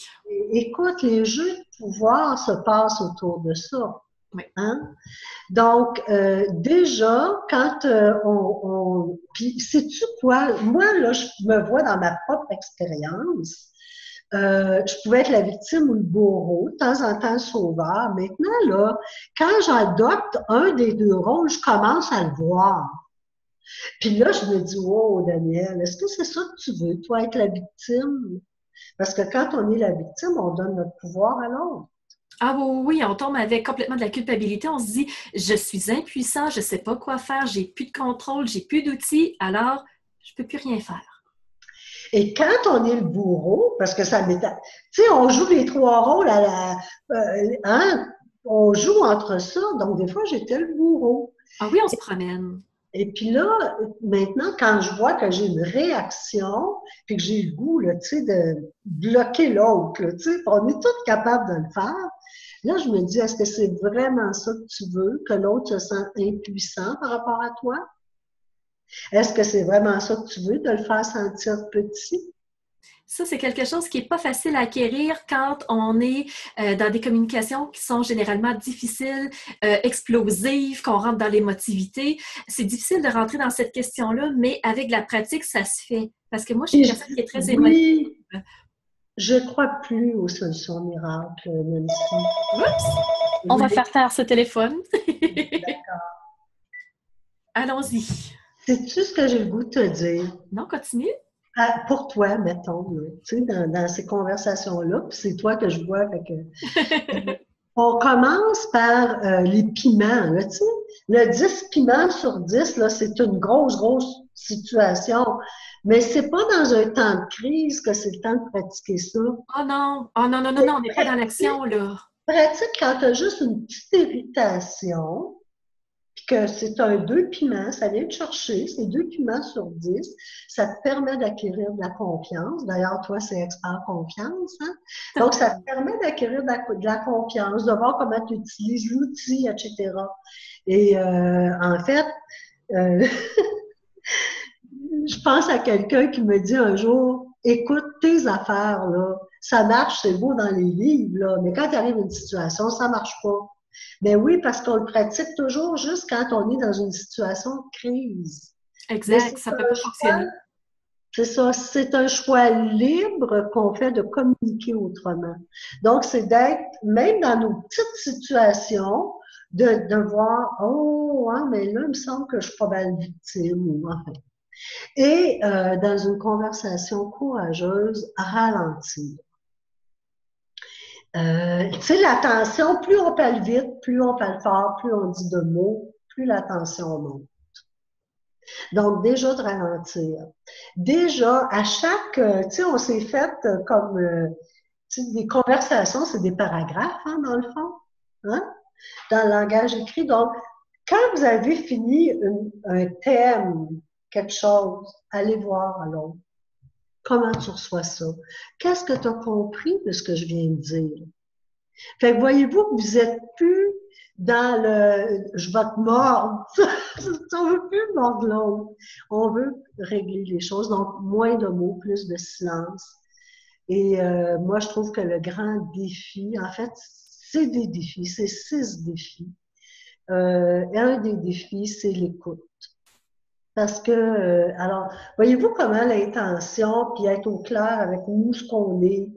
Écoute, les jeux de pouvoir se passent autour de ça. Oui. Hein? Donc, déjà, quand puis, sais-tu quoi? Moi, là, je me vois dans ma propre expérience. Je pouvais être la victime ou le bourreau, de temps en temps le sauveur. Maintenant, là, quand j'adopte un des deux rôles, je commence à le voir. Puis là, je me dis, wow, Daniel, est-ce que c'est ça que tu veux, toi, être la victime? Parce que quand on est la victime, on donne notre pouvoir à l'autre. Ah oui, on tombe avec complètement de la culpabilité. On se dit, je suis impuissant, je ne sais pas quoi faire, j'ai plus de contrôle, j'ai plus d'outils, alors je ne peux plus rien faire. Et quand on est le bourreau, parce que ça m'est... Tu sais, on joue les trois rôles à la... hein? On joue entre ça, donc des fois, j'étais le bourreau. Ah oui, on se promène. Et puis là, maintenant, quand je vois que j'ai une réaction, puis que j'ai le goût, là, tu sais, de bloquer l'autre, tu sais, on est tous capables de le faire. Là, je me dis, est-ce que c'est vraiment ça que tu veux, que l'autre se sent impuissant par rapport à toi? Est-ce que c'est vraiment ça que tu veux, de le faire sentir petit? Ça, c'est quelque chose qui n'est pas facile à acquérir quand on est dans des communications qui sont généralement difficiles, explosives, qu'on rentre dans l'émotivité. C'est difficile de rentrer dans cette question-là, mais avec la pratique, ça se fait. Parce que moi, je suis une personne qui est très émotive. Oui, je ne crois plus aux solutions miracles, Nancy. Oups! On va faire taire ce téléphone. D'accord. Allons-y. Sais-tu ce que j'ai le goût de te dire? Non, continue. Pour toi, mettons, là, tu sais, dans ces conversations-là, puis c'est toi que je vois, fait que, on commence par les piments, là, tu sais. Le 10 piments sur 10, là, c'est une grosse, grosse situation. Mais c'est pas dans un temps de crise que c'est le temps de pratiquer ça. Oh non, oh non, non, non, non, on n'est pas dans l'action, là. Pratique quand tu as juste une petite irritation, puis que c'est un 2 piments, ça vient te chercher, c'est 2 piments sur 10, ça te permet d'acquérir de la confiance. D'ailleurs, toi, c'est expert confiance, hein? Donc, ça te permet d'acquérir de la confiance, de voir comment tu utilises l'outil, etc. Et en fait, je pense à quelqu'un qui me dit un jour, écoute, tes affaires, là, ça marche, c'est beau dans les livres, là, mais quand tu arrives à une situation, ça marche pas. Ben oui, parce qu'on le pratique toujours juste quand on est dans une situation de crise. Mais Exact, ça peut pas fonctionner. c'est ça, c'est un choix libre qu'on fait de communiquer autrement. Donc, c'est d'être, même dans nos petites situations, de voir, oh, hein, mais là, il me semble que je suis pas mal victime. Ou, enfin. Et dans une conversation courageuse, ralentir. Tu sais, l'attention, plus on parle vite, plus on parle fort, plus on dit de mots, plus l'attention monte. Donc, déjà de ralentir. Déjà, à chaque, tu sais, on s'est fait comme, tu sais, des conversations, c'est des paragraphes, hein, dans le fond, hein, dans le langage écrit. Donc, quand vous avez fini un thème, quelque chose, allez voir à l'autre. Comment tu reçois ça? Qu'est-ce que tu as compris de ce que je viens de dire? Fait que voyez-vous que vous êtes plus dans le je vais te mordre. On veut plus mordre l'autre. On veut régler les choses. Donc, moins de mots, plus de silence. Et moi, je trouve que le grand défi, en fait, c'est des défis, c'est 6 défis. Et un des défis, c'est l'écoute. Parce que, alors, voyez-vous comment l'intention, puis être au clair avec nous, ce qu'on est,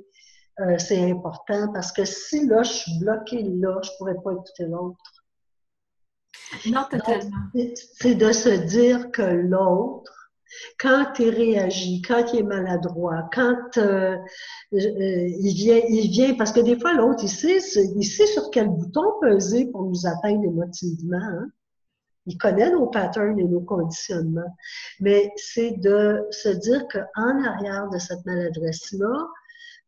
c'est important parce que si là, je suis bloquée là, je pourrais pas écouter l'autre. Non, Donc, totalement. c'est de se dire que l'autre, quand il réagit, quand il est maladroit, quand il vient, parce que des fois, l'autre, il sait sur quel bouton peser pour nous atteindre émotivement. Hein? Il connaît nos patterns et nos conditionnements. Mais c'est de se dire qu'en arrière de cette maladresse-là,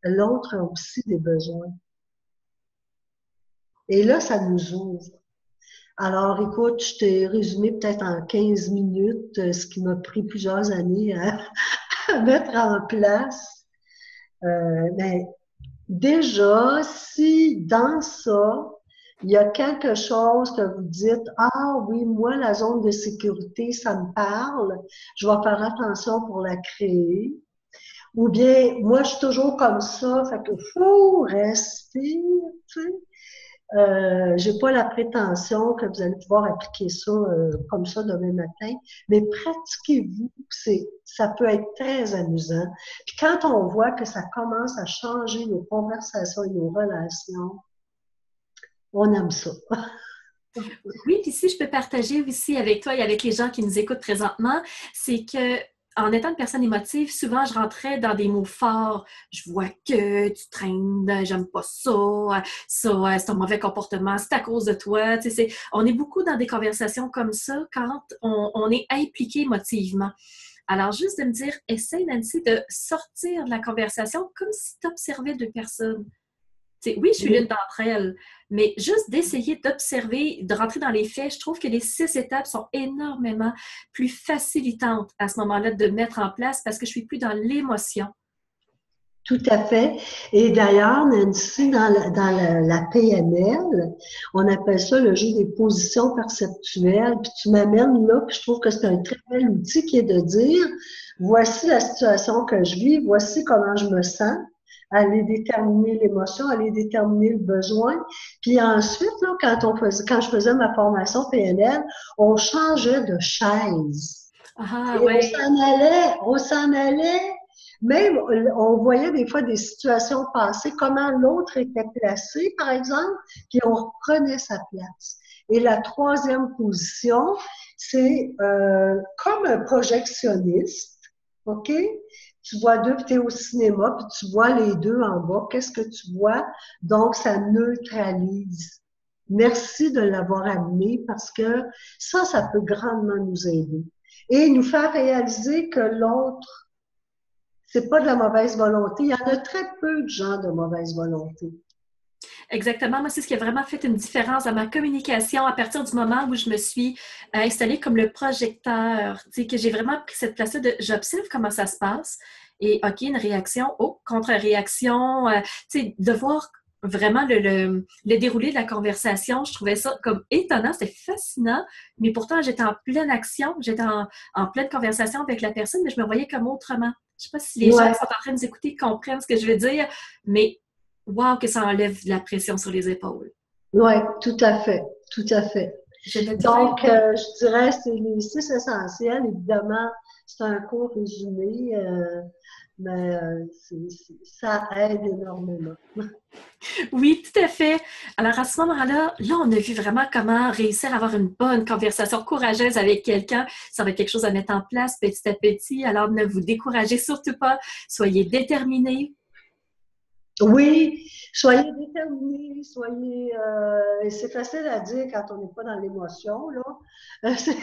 l'autre a aussi des besoins. Et là, ça nous ouvre. Alors, écoute, je t'ai résumé peut-être en 15 minutes ce qui m'a pris plusieurs années à mettre en place. Mais déjà, si dans ça, il y a quelque chose que vous dites, ah oui, moi, la zone de sécurité, ça me parle, je vais faire attention pour la créer. Ou bien, moi, je suis toujours comme ça, fait que faut respire, tu sais. J'ai pas la prétention que vous allez pouvoir appliquer ça comme ça demain matin, mais pratiquez-vous, ça peut être très amusant. Puis quand on voit que ça commence à changer nos conversations et nos relations, on aime ça. Oui, puis si je peux partager aussi avec toi et avec les gens qui nous écoutent présentement, c'est que en étant une personne émotive, souvent je rentrais dans des mots forts. Je vois que tu traînes, j'aime pas ça, c'est un mauvais comportement, c'est à cause de toi. Tu sais, on est beaucoup dans des conversations comme ça quand on est impliqué émotivement. Alors, juste de me dire, essaye, Nancy, de sortir de la conversation comme si tu observais deux personnes. T'sais, oui, je suis l'une d'entre elles, mais juste d'essayer d'observer, de rentrer dans les faits, je trouve que les 6 étapes sont énormément plus facilitantes à ce moment-là de mettre en place parce que je suis plus dans l'émotion. Tout à fait. Et d'ailleurs, Nancy, dans la PNL, on appelle ça le jeu des positions perceptuelles. Puis tu m'amènes là, puis je trouve que c'est un très bel outil qui est de dire, voici la situation que je vis, voici comment je me sens, aller déterminer l'émotion, aller déterminer le besoin. Puis ensuite, là, quand je faisais ma formation PNL, on changeait de chaise. Ah Et ouais. on s'en allait. Même, on voyait des fois des situations passées, comment l'autre était placé, par exemple, puis on reprenait sa place. Et la troisième position, c'est comme un projectionniste, OK? Tu vois deux, puis tu es au cinéma, puis tu vois les deux en bas. Qu'est-ce que tu vois? Donc, ça neutralise. Merci de l'avoir amené parce que ça peut grandement nous aider. Et nous faire réaliser que l'autre, c'est pas de la mauvaise volonté. Il y en a très peu de gens de mauvaise volonté. Exactement. Moi, c'est ce qui a vraiment fait une différence dans ma communication à partir du moment où je me suis installée comme le projecteur. Tu sais, que j'ai vraiment pris cette place-là de j'observe comment ça se passe et OK, une réaction, oh, contre-réaction. Tu sais, de voir vraiment le déroulé de la conversation, je trouvais ça comme étonnant, c'était fascinant, mais pourtant j'étais en pleine action, j'étais en pleine conversation avec la personne, mais je me voyais comme autrement. Je sais pas si les gens qui Ouais. sont en train de nous écouter comprennent ce que je veux dire, mais wow, que ça enlève de la pression sur les épaules. Oui, tout à fait, tout à fait. Je mettrai. Donc, je dirais, c'est les 6 essentiels. Évidemment, c'est un court résumé, mais ça aide énormément. Oui, tout à fait. Alors, à ce moment-là, là, on a vu vraiment comment réussir à avoir une bonne conversation courageuse avec quelqu'un. Ça va être quelque chose à mettre en place petit à petit. Alors, ne vous découragez surtout pas. Soyez déterminés. Oui, soyez déterminés, et c'est facile à dire quand on n'est pas dans l'émotion, là. C'est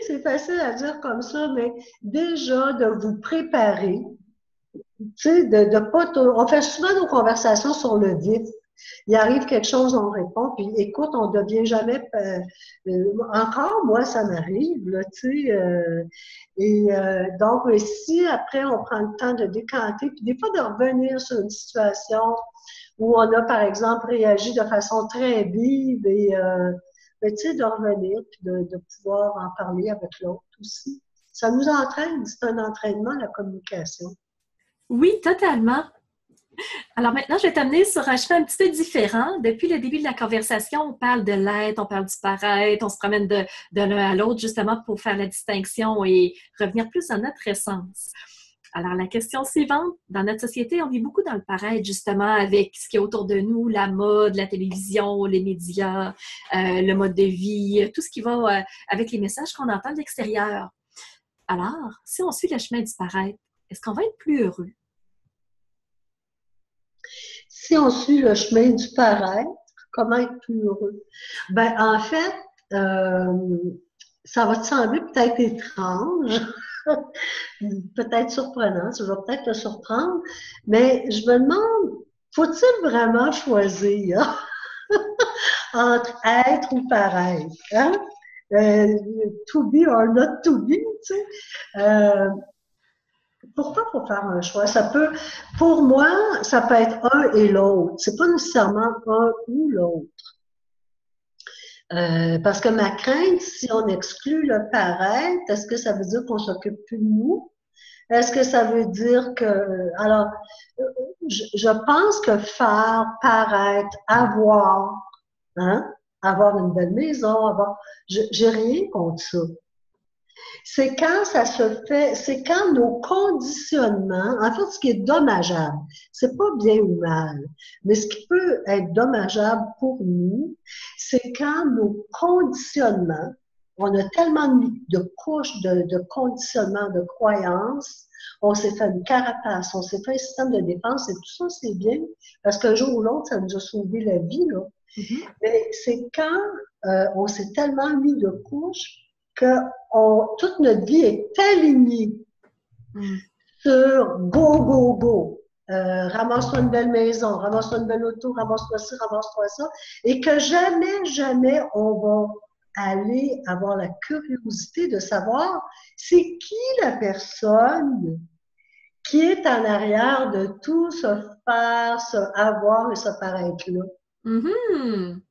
c'est facile à dire comme ça, mais déjà de vous préparer, tu sais, de pas on fait souvent nos conversations sur le vif. Il arrive quelque chose, on répond, puis écoute, on devient jamais. Encore, moi, ça m'arrive, là, tu sais. Donc, si après, on prend le temps de décanter, puis des fois de revenir sur une situation où on a, par exemple, réagi de façon très vive ben, tu sais, de revenir, puis de pouvoir en parler avec l'autre aussi. Ça nous entraîne, c'est un entraînement, la communication. Oui, totalement. Alors maintenant, je vais t'amener sur un chemin un petit peu différent. Depuis le début de la conversation, on parle de l'être, on parle du paraître, on se promène de l'un à l'autre justement pour faire la distinction et revenir plus à notre essence. Alors, la question suivante, dans notre société, on est beaucoup dans le paraître, justement, avec ce qui est autour de nous, la mode, la télévision, les médias, le mode de vie, tout ce qui va avec les messages qu'on entend de l'extérieur. Alors, si on suit le chemin du paraître, est-ce qu'on va être plus heureux? Si on suit le chemin du paraître, comment être plus heureux? Ben, en fait, euh, ça va te sembler peut-être étrange, peut-être surprenant, ça va peut-être te surprendre, mais je me demande, faut-il vraiment choisir entre être ou paraître? Hein? Euh, to be or not to be, tu sais. Pourquoi faut faire un choix? Pour moi, ça peut être un et l'autre. C'est pas nécessairement un ou l'autre. Parce que ma crainte, si on exclut le paraître, est-ce que ça veut dire qu'on s'occupe plus de nous? Est-ce que ça veut dire que, alors, euh, je pense que faire, paraître, avoir, hein, avoir une belle maison, j'ai rien contre ça. C'est quand ça se fait, c'est quand nos conditionnements, en fait, ce qui est dommageable, c'est pas bien ou mal, mais ce qui peut être dommageable pour nous, c'est quand nos conditionnements, on a tellement mis de couches de conditionnements, de croyances, on s'est fait une carapace, on s'est fait un système de défense et tout ça, c'est bien, parce qu'un jour ou l'autre, ça nous a sauvé la vie, là. Mhm. Mais c'est quand on s'est tellement mis de couches que toute notre vie est alignée Mm. sur go, go, go. Ramasse-toi une belle maison, ramasse-toi une belle auto, ramasse-toi ci, ramasse-toi ça. Et que jamais, jamais on va aller avoir la curiosité de savoir c'est qui la personne qui est en arrière de tout se faire, se avoir et se paraître là. Mhm.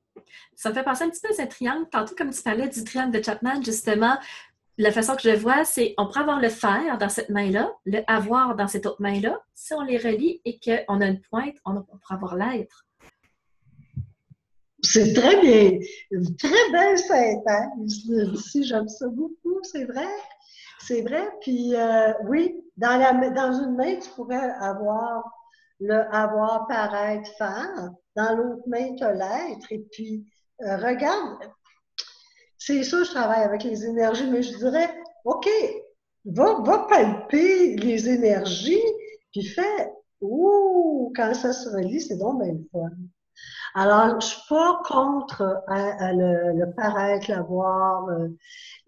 Ça me fait penser un petit peu à ce triangle. Tantôt, comme tu parlais du triangle de Chapman, justement, la façon que je le vois, c'est on pourrait avoir le faire dans cette main-là, le avoir dans cette autre main-là. Si on les relie et qu'on a une pointe, on pourra avoir l'être. C'est très bien, une très belle synthèse. Si j'aime ça beaucoup, c'est vrai. C'est vrai. Puis oui, dans une main, tu pourrais avoir le avoir, paraître, faire. Dans l'autre main, tu as l'être. Et puis, regarde, c'est sûr, je travaille avec les énergies, mais je dirais, OK, va palper les énergies, puis fais, ouh, quand ça se relie, c'est donc bien le fun. Alors, je suis pas contre le paraître, l'avoir,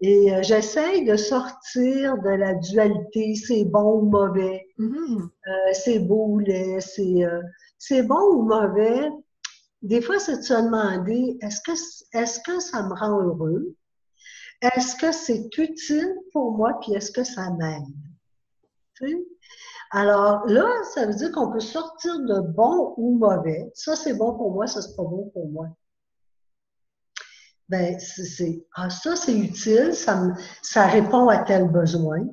j'essaye de sortir de la dualité, c'est bon ou mauvais, Mhm. c'est beau ou laid, c'est bon ou mauvais. Des fois, c'est de se demander, est-ce que ça me rend heureux? Est-ce que c'est utile pour moi? Puis est-ce que ça m'aide? Tu sais? Alors là, ça veut dire qu'on peut sortir de bon ou mauvais. Ça, c'est bon pour moi, ça, c'est pas bon pour moi. Ben, ça, c'est utile, ça répond à tel besoin.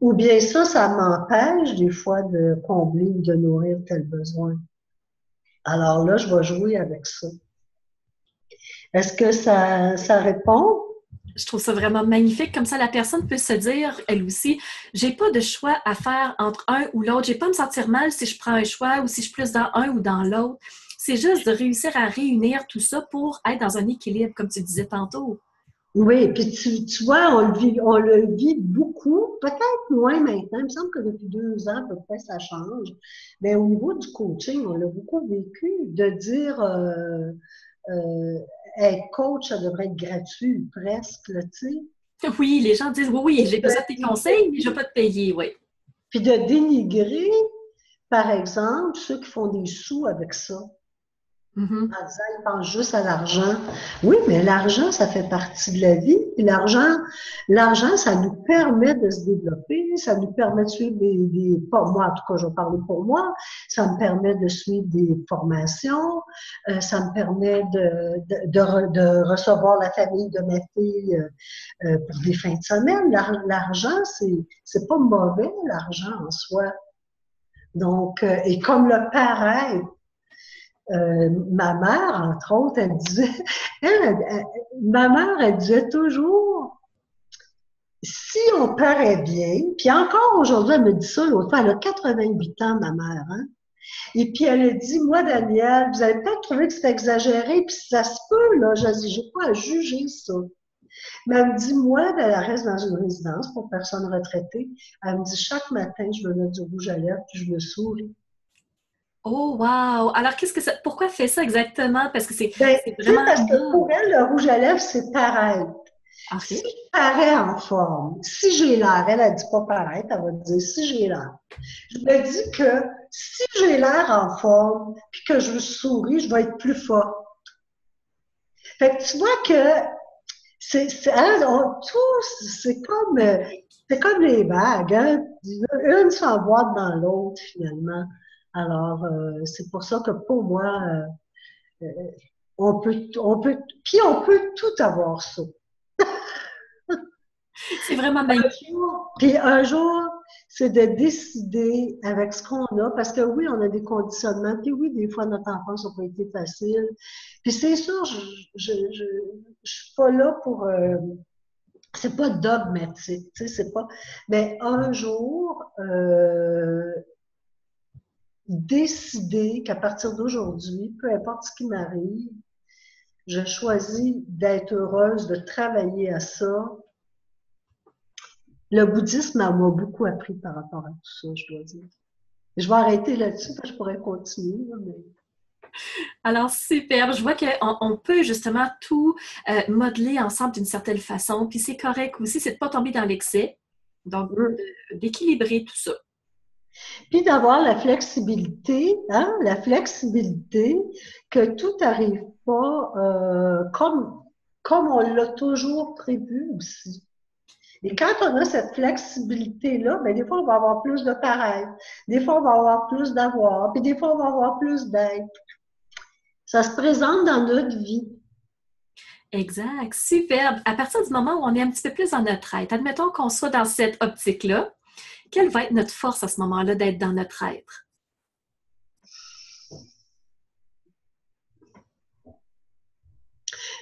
Ou bien ça m'empêche des fois de combler ou de nourrir tel besoin. Alors là, je vais jouer avec ça. Est-ce que ça répond? Je trouve ça vraiment magnifique. Comme ça, la personne peut se dire, elle aussi, j'ai pas de choix à faire entre un ou l'autre. J'ai pas à me sentir mal si je prends un choix ou si je suis plus dans un ou dans l'autre. C'est juste de réussir à réunir tout ça pour être dans un équilibre, comme tu disais tantôt. Oui, puis tu vois, on le vit beaucoup, peut-être moins maintenant. Il me semble que depuis 2 ans, à peu près, ça change. Mais au niveau du coaching, on l'a beaucoup vécu de dire euh, être coach, ça devrait être gratuit, presque, là, tu sais. Oui, les gens disent, oui, oui, j'ai besoin de tes conseils, mais je vais pas te payer, oui. Puis de dénigrer, par exemple, ceux qui font des sous avec ça. Mhm. En disant, ils pensent juste à l'argent. Oui, mais l'argent, ça fait partie de la vie. Puis l'argent, ça nous permet de se développer, ça nous permet de suivre pas moi, en tout cas, je vais parler pour moi, ça me permet de suivre des formations, ça me permet de recevoir la famille de ma fille pour des fins de semaine. L'argent, c'est pas mauvais, l'argent en soi. Donc, et comme le paraît, ma mère, entre autres, elle disait, ma mère, elle disait toujours, si on paraît bien, puis encore aujourd'hui, elle me dit ça, l'autre fois, elle a 88 ans, ma mère, hein? Et puis elle a dit, moi, Daniel, vous allez peut-être trouver que c'est exagéré, puis ça se peut, là, j'ai pas à juger ça. Mais elle me dit, moi, elle reste dans une résidence pour personnes retraitées. Elle me dit, chaque matin, je me mets du rouge à lèvres, puis je me souris. Oh, wow! Alors, pourquoi elle fait ça exactement? Parce que Ben, c'est tu sais, vraiment parce que noble. pour elle, le rouge à lèvres, c'est pareil. Si OK. je parais en forme, si j'ai l'air, elle a dit pas paraître, elle va dire si j'ai l'air. Je me dis que si j'ai l'air en forme, puis que je souris, je vais être plus forte. Fait que tu vois que hein, tous, c'est comme les vagues, hein? Une s'emboîte dans l'autre finalement. Alors, c'est pour ça que pour moi, puis on peut tout avoir ça. C'est vraiment magnifique. Puis un jour, c'est de décider avec ce qu'on a, parce que oui, on a des conditionnements, puis oui, des fois, notre enfance n'a pas été facile. Puis c'est sûr, je suis pas là pour... c'est pas dogmatique, tu sais, c'est pas... Mais un jour, décider qu'à partir d'aujourd'hui, peu importe ce qui m'arrive, je choisis d'être heureuse, de travailler à ça. Le bouddhisme m'a beaucoup appris par rapport à tout ça, je dois dire. Je vais arrêter là-dessus, parce que je pourrais continuer. Là, mais... Alors, super. Je vois qu'on peut justement tout modeler ensemble d'une certaine façon. Puis c'est correct aussi, c'est de ne pas tomber dans l'excès. Donc, d'équilibrer tout ça. Puis d'avoir la flexibilité, hein, la flexibilité que tout n'arrive pas comme on l'a toujours prévu aussi. Et quand on a cette flexibilité-là, ben, des fois, on va avoir plus de pareil. Des fois, on va avoir plus d'avoir. Puis des fois, on va avoir plus d'aide. Ça se présente dans notre vie. Exact. Superbe. À partir du moment où on est un petit peu plus dans notre être, admettons qu'on soit dans cette optique-là, quelle va être notre force à ce moment-là d'être dans notre être?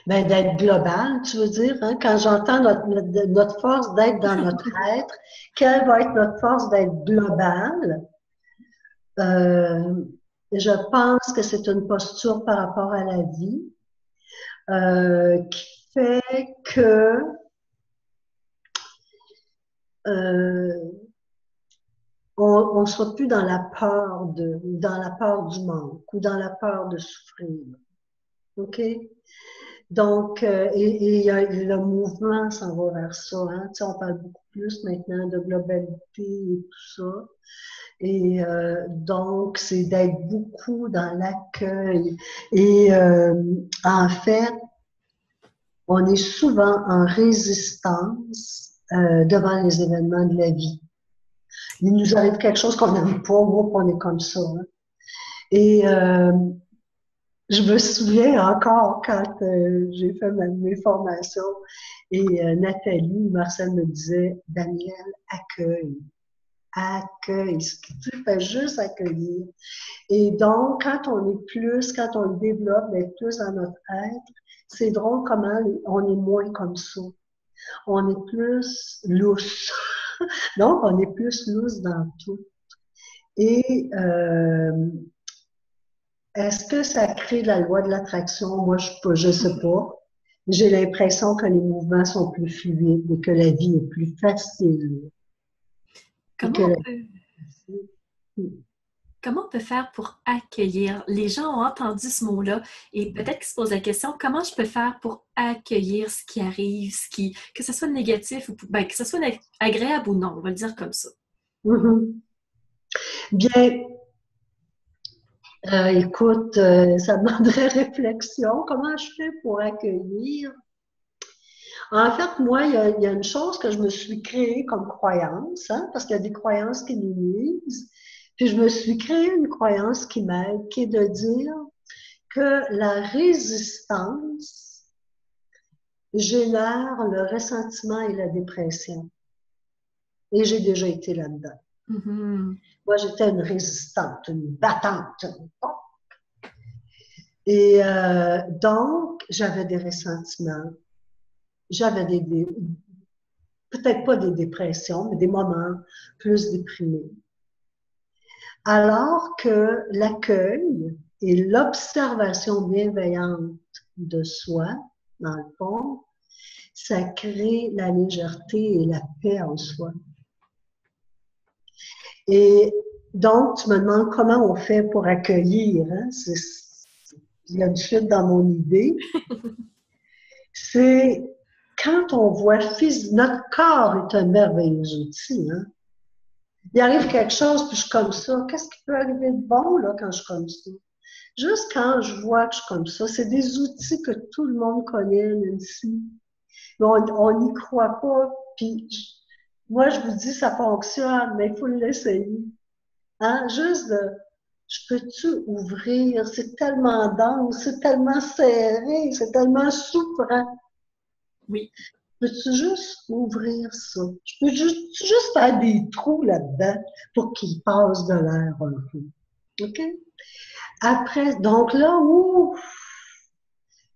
Ben, d'être global, tu veux dire, hein? Quand j'entends notre force d'être dans notre être, quelle va être notre force d'être globale? Euh, je pense que c'est une posture par rapport à la vie qui fait que euh, on ne soit plus dans la peur du manque ou dans la peur de souffrir. OK? Donc, et il y a, le mouvement s'en va vers ça. Hein? Tu sais, on parle beaucoup plus maintenant de globalité et tout ça. Et donc, c'est d'être beaucoup dans l'accueil. Et en fait, on est souvent en résistance devant les événements de la vie. Il nous arrive quelque chose qu'on n'aime pas, on est comme ça. Hein? Et je me souviens encore quand j'ai fait mes formations et Nathalie, Marcel me disait, Daniel, accueille. accueille, ce que tu fais juste accueillir. Et donc, quand on le développe, d'être plus dans notre être, c'est drôle comment on est moins comme ça. On est plus lousse. Donc, on est plus lousse dans tout. Et est-ce que ça crée la loi de l'attraction? Moi, je sais pas. J'ai l'impression que les mouvements sont plus fluides et que la vie est plus facile. Et que Comment on peut, comment on peut faire pour accueillir? Les gens ont entendu ce mot-là et peut-être qu'ils se posent la question, comment je peux faire pour accueillir ce qui arrive, que ce soit négatif ou ben, que ce soit agréable ou non, on va le dire comme ça. Mhm. Bien, écoute, ça demanderait réflexion. Comment je fais pour accueillir? En fait, moi, il y a une chose que je me suis créée comme croyance, hein, parce qu'il y a des croyances qui nous nuisent. Puis je me suis créée une croyance qui m'aide, qui est de dire que la résistance génère le ressentiment et la dépression. Et j'ai déjà été là-dedans. Mhm. Moi, j'étais une résistante, une battante. Et donc, j'avais des ressentiments, j'avais peut-être pas des dépressions, mais des moments plus déprimés. Alors que l'accueil et l'observation bienveillante de soi, dans le fond, ça crée la légèreté et la paix en soi. Et donc, tu me demandes comment on fait pour accueillir. Hein? Il y a une chute dans mon idée. C'est quand on voit notre corps est un merveilleux outil. Hein? Il arrive quelque chose, puis je suis comme ça. Qu'est-ce qui peut arriver de bon là, quand je suis comme ça? Juste quand je vois que je suis comme ça, c'est des outils que tout le monde connaît, Nancy. Mais on n'y croit pas. Puis moi, je vous dis, ça fonctionne, mais il faut l'essayer. Hein? Juste je peux-tu ouvrir? C'est tellement dense, c'est tellement serré, c'est tellement souffrant. Oui. Peux-tu juste ouvrir ça? Je peux juste faire des trous là-dedans pour qu'il passe de l'air un peu. OK? Après, donc là, ouf!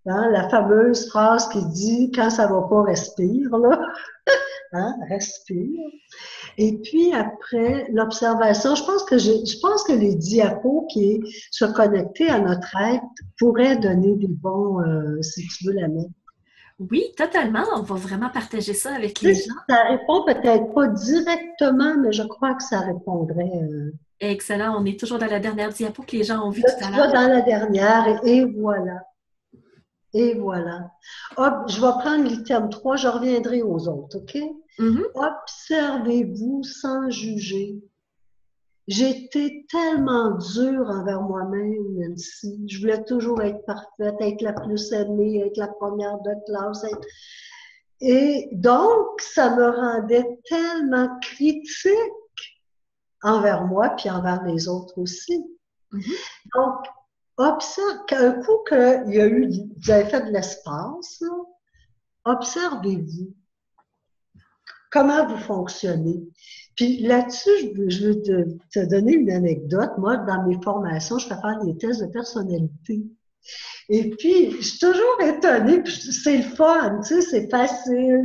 Hein, la fameuse phrase qui dit quand ça va pas, respire, là. Hein, respire. Et puis après, l'observation, je pense que les diapos qui est se connecter à notre être pourraient donner des bons, si tu veux la mettre. Oui, totalement. On va vraiment partager ça avec Tu les sais, gens. ça répond peut-être pas directement, mais je crois que ça répondrait. Excellent. On est toujours dans la dernière diapo que les gens ont vue Là, tout à tu vas l'heure. dans la dernière et voilà. Et voilà. Hop, je vais prendre l'item 3, je reviendrai aux autres, OK? Mhm. Observez-vous sans juger. J'étais tellement dure envers moi-même, Nancy. Je voulais toujours être parfaite, être la plus aimée, être la première de classe. Et donc, ça me rendait tellement critique envers moi, puis envers les autres aussi. Mhm. Donc, observe qu'un coup qu'il y a eu, vous avez fait de l'espace, là, observez-vous. Comment vous fonctionnez. Puis là-dessus, je veux te donner une anecdote. Moi, dans mes formations, je fais faire des tests de personnalité. Et puis, je suis toujours étonnée, puis c'est le fun, tu sais, c'est facile.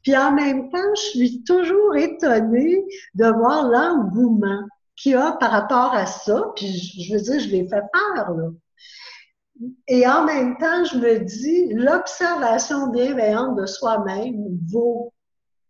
Puis en même temps, je suis toujours étonnée de voir l'engouement qu'il y a par rapport à ça. Puis je veux dire, je les fais faire, là. Et en même temps, je me dis, l'observation bienveillante de soi-même vaut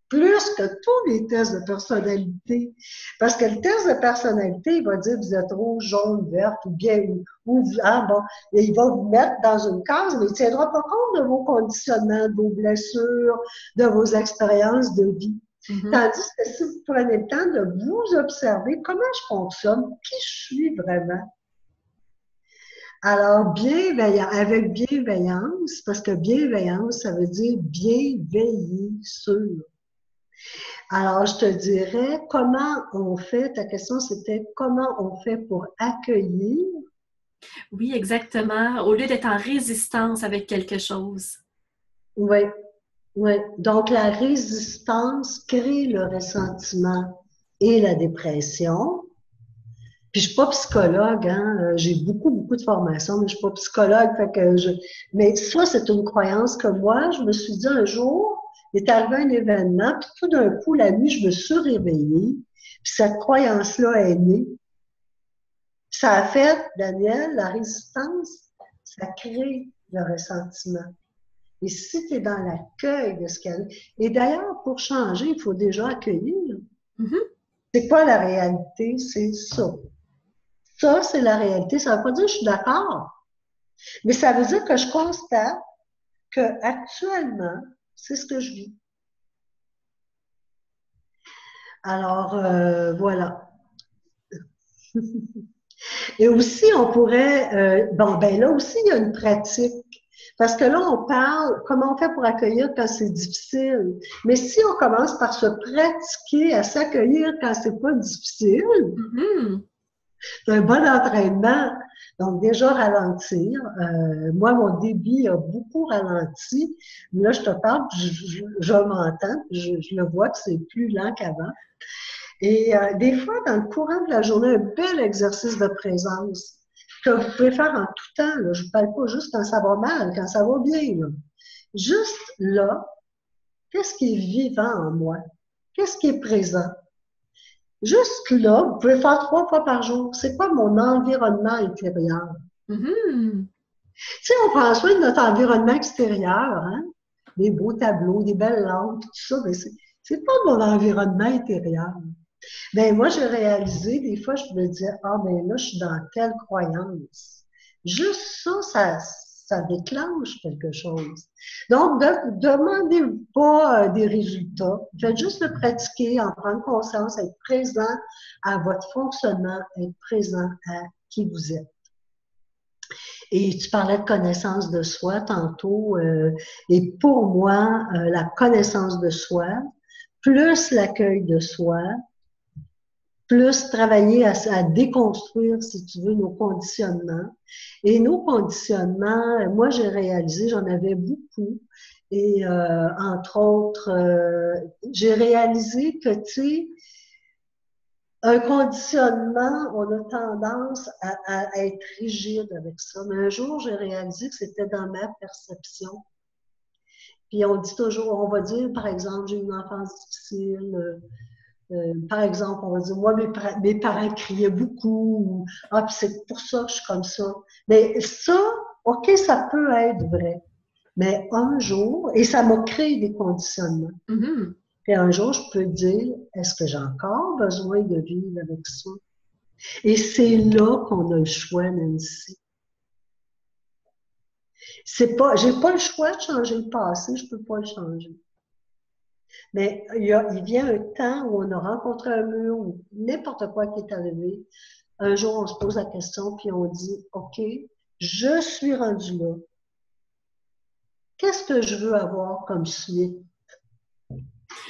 plus que tous les tests de personnalité. Parce que le test de personnalité, il va dire vous êtes rouge, jaune, verte ou bien bon, et il va vous mettre dans une case, mais il ne tiendra pas compte de vos conditionnements, de vos blessures, de vos expériences de vie. Mhm. Tandis que si vous prenez le temps de vous observer comment je fonctionne, qui je suis vraiment. Alors, avec bienveillance, parce que bienveillance, ça veut dire bien veiller sur. Alors, je te dirais, comment on fait, ta question c'était comment on fait pour accueillir. Oui, exactement. Au lieu d'être en résistance avec quelque chose. Oui, oui. Donc, la résistance crée le ressentiment et la dépression. Puis je suis pas psychologue, hein. J'ai beaucoup de formation, mais je suis pas psychologue, fait que mais ça, c'est une croyance que moi, je me suis dit un jour, il est arrivé un événement, puis tout d'un coup, la nuit, je me suis réveillée, puis cette croyance-là est née. Ça a fait, Daniel, la résistance, ça crée le ressentiment. Et si tu es dans l'accueil de ce qu'il y a, et d'ailleurs, pour changer, il faut déjà accueillir. Mm-hmm. C'est quoi la réalité? C'est ça. Ça, c'est la réalité. Ça ne veut pas dire que je suis d'accord, mais ça veut dire que je constate que actuellement, c'est ce que je vis. Alors, voilà. Et aussi, on pourrait, bon, ben là aussi, il y a une pratique. Parce que là, on parle, comment on fait pour accueillir quand c'est difficile. Mais si on commence par se pratiquer à s'accueillir quand c'est pas difficile, Mm-hmm. c'est un bon entraînement. Donc, déjà ralentir. Moi, mon débit a beaucoup ralenti. Là, je te parle, je m'entends, je le vois que c'est plus lent qu'avant. Et des fois, dans le courant de la journée, un bel exercice de présence que vous pouvez faire en tout temps. Là. Je ne vous parle pas juste quand ça va mal, quand ça va bien. Là. Juste là, qu'est-ce qui est vivant en moi? Qu'est-ce qui est présent? Juste là, vous pouvez faire 3 fois par jour. C'est quoi mon environnement intérieur? Mm-hmm. Tu sais, on prend soin de notre environnement extérieur, hein? Des beaux tableaux, des belles lampes, tout ça, mais c'est pas mon environnement intérieur. Ben moi, j'ai réalisé, des fois, je me disais, ah, ben là, je suis dans telle croyance. Juste ça déclenche quelque chose. Donc, demandez-vous pas des résultats. Faites juste le pratiquer, en prendre conscience, être présent à votre fonctionnement, être présent à qui vous êtes. Et tu parlais de connaissance de soi tantôt, et pour moi, la connaissance de soi, plus l'accueil de soi, plus travailler à déconstruire, si tu veux, nos conditionnements. Et nos conditionnements, moi, j'ai réalisé, j'en avais beaucoup. Et entre autres, j'ai réalisé que, tu sais, un conditionnement, on a tendance à être rigide avec ça. Mais un jour, j'ai réalisé que c'était dans ma perception. Puis on dit toujours, on va dire, par exemple, j'ai eu une enfance difficile. Par exemple, on va dire, moi, mes parents criaient beaucoup. Ou, ah, puis c'est pour ça que je suis comme ça. Mais ça, OK, ça peut être vrai. Mais un jour, et ça m'a créé des conditionnements. Mm-hmm. Puis un jour, je peux dire, est-ce que j'ai encore besoin de vivre avec ça? Et c'est là qu'on a le choix, Nancy. C'est pas, j'ai pas le choix de changer le passé, je peux pas le changer. Mais il vient un temps où on a rencontré un mur ou n'importe quoi qui est arrivé. Un jour, on se pose la question puis on dit, OK, je suis rendu là. Qu'est-ce que je veux avoir comme suite?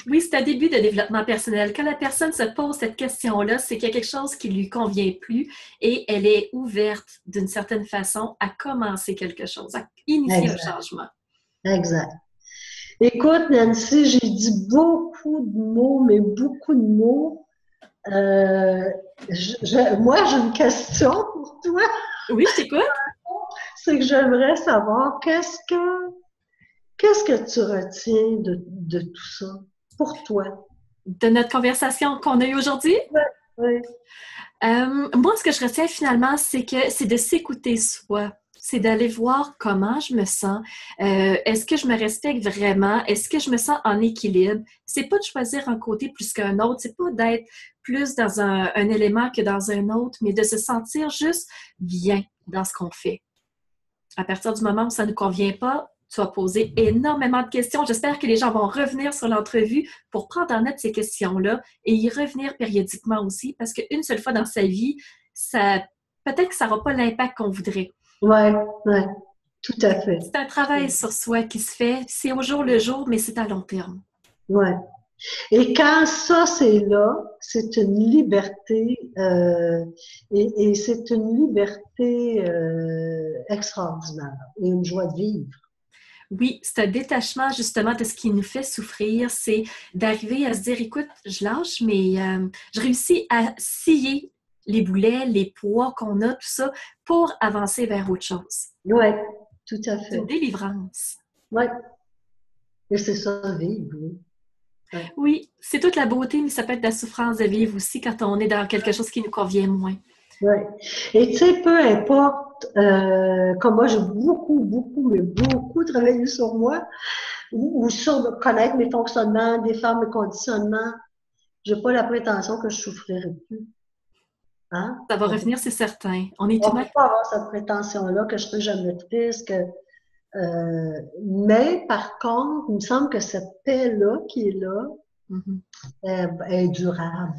Oui, c'est un début de développement personnel. Quand la personne se pose cette question-là, c'est qu'il y a quelque chose qui lui convient plus et elle est ouverte d'une certaine façon à commencer quelque chose, à initier un Exact. changement. Exact. Écoute, Nancy, j'ai dit beaucoup de mots, mais beaucoup de mots. Moi, j'ai une question pour toi. Oui, je t'écoute. C'est que j'aimerais savoir qu'est-ce que tu retiens de tout ça pour toi? De notre conversation qu'on a eue aujourd'hui, Oui, moi, ce que je retiens finalement, c'est que c'est de s'écouter soi. C'est d'aller voir comment je me sens. Est-ce que je me respecte vraiment? Est-ce que je me sens en équilibre? C'est pas de choisir un côté plus qu'un autre. C'est pas d'être plus dans un élément que dans un autre, mais de se sentir juste bien dans ce qu'on fait. À partir du moment où ça ne nous convient pas, tu as posé énormément de questions. J'espère que les gens vont revenir sur l'entrevue pour prendre en note ces questions-là et y revenir périodiquement aussi, parce qu'une seule fois dans sa vie, ça peut-être que ça n'aura pas l'impact qu'on voudrait. ouais, tout à fait. C'est un travail sur soi qui se fait. C'est au jour le jour, mais c'est à long terme. Ouais. Et quand ça, c'est là, c'est une liberté, et c'est une liberté extraordinaire et une joie de vivre. Oui, c'est un détachement justement de ce qui nous fait souffrir, c'est d'arriver à se dire, écoute, je lâche, mais je réussis à scier les boulets, les poids qu'on a, tout ça, pour avancer vers autre chose. Oui, tout à C'est une fait. délivrance. Oui, et c'est ça, vivre. Oui. Ouais. Oui, c'est toute la beauté, mais ça peut être de la souffrance de vivre aussi quand on est dans quelque chose qui nous convient moins. Ouais. Et tu sais, peu importe, comme moi, j'ai mais beaucoup travaillé sur moi, ou sur connaître mes fonctionnements, défaire mes conditionnements. J'ai pas la prétention que je souffrirai plus. Hein? Ça va revenir, c'est certain. On est On peut humain. pas avoir cette prétention-là que je serai jamais triste. Mais par contre, il me semble que cette paix-là qui est là Mhm. est durable.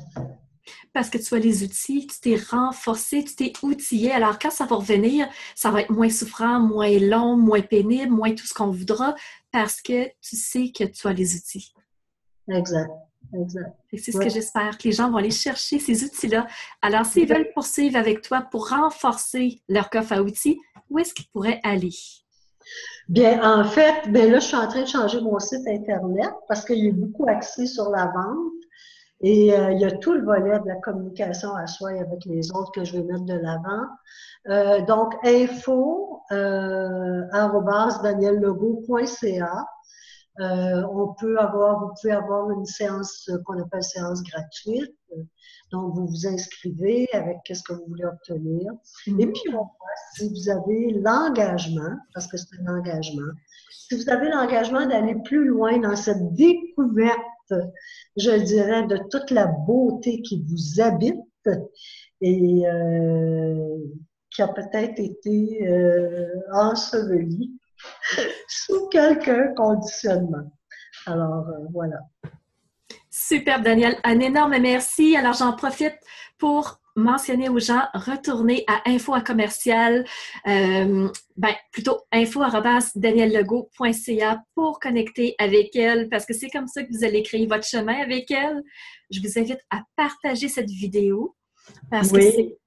Parce que tu as les outils, tu t'es renforcé, tu t'es outillé. Alors, quand ça va revenir, ça va être moins souffrant, moins long, moins pénible, moins tout ce qu'on voudra, parce que tu sais que tu as les outils. Exact, exact. Et c'est ce que Ouais. j'espère, que les gens vont aller chercher ces outils-là. Alors, s'ils veulent poursuivre avec toi pour renforcer leur coffre à outils, où est-ce qu'ils pourraient aller? Bien, en fait, ben là, je suis en train de changer mon site Internet parce qu'il est beaucoup axé sur la vente et il y a tout le volet de la communication à soi et avec les autres que je vais mettre de l'avant. Donc, info, arobase daniellegault.ca. Vous pouvez avoir une séance qu'on appelle séance gratuite. Donc, vous vous inscrivez avec qu'est-ce que vous voulez obtenir. Et puis, on voit si vous avez l'engagement, parce que c'est un engagement, si vous avez l'engagement d'aller plus loin dans cette découverte, je dirais, de toute la beauté qui vous habite et qui a peut-être été ensevelie sous quelques conditionnements. Alors, voilà. Super, Daniel. Un énorme merci. Alors, j'en profite pour mentionner aux gens, retournez à info à commercial, plutôt info@daniellegault.ca pour connecter avec elle, parce que c'est comme ça que vous allez créer votre chemin avec elle. Je vous invite à partager cette vidéo, parce que Oui,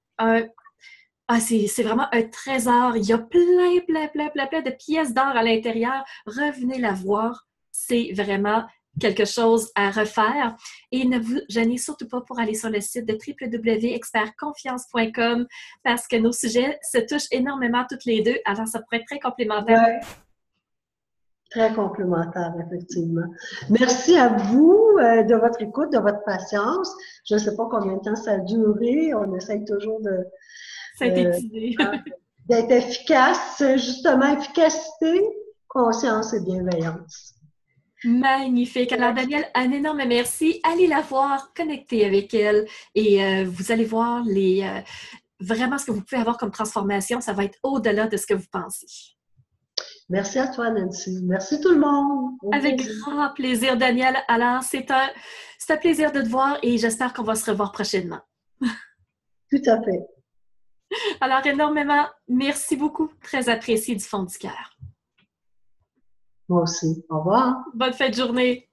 c'est vraiment un trésor. Il y a plein de pièces d'or à l'intérieur. Revenez la voir. C'est vraiment quelque chose à refaire. Et ne vous gênez surtout pas pour aller sur le site de www.expertconfiance.com parce que nos sujets se touchent énormément toutes les deux. Alors, ça pourrait être très complémentaire. ouais, très complémentaire, effectivement. Merci à vous de votre écoute, de votre patience. Je ne sais pas combien de temps ça a duré. On essaye toujours euh, Synthétiser. d'être efficace, justement, efficacité, conscience et bienveillance. Magnifique. Alors, Danielle, un énorme merci. Allez la voir, connectez avec elle et vous allez voir vraiment ce que vous pouvez avoir comme transformation. Ça va être au-delà de ce que vous pensez. Merci à toi, Nancy. Merci tout le monde. Au Avec plaisir. grand plaisir, Danielle. Alors, c'est un plaisir de te voir et j'espère qu'on va se revoir prochainement. Tout à fait. Alors, énormément, merci beaucoup. Très apprécié du fond du cœur. Moi aussi. Au revoir. Bonne fin de journée.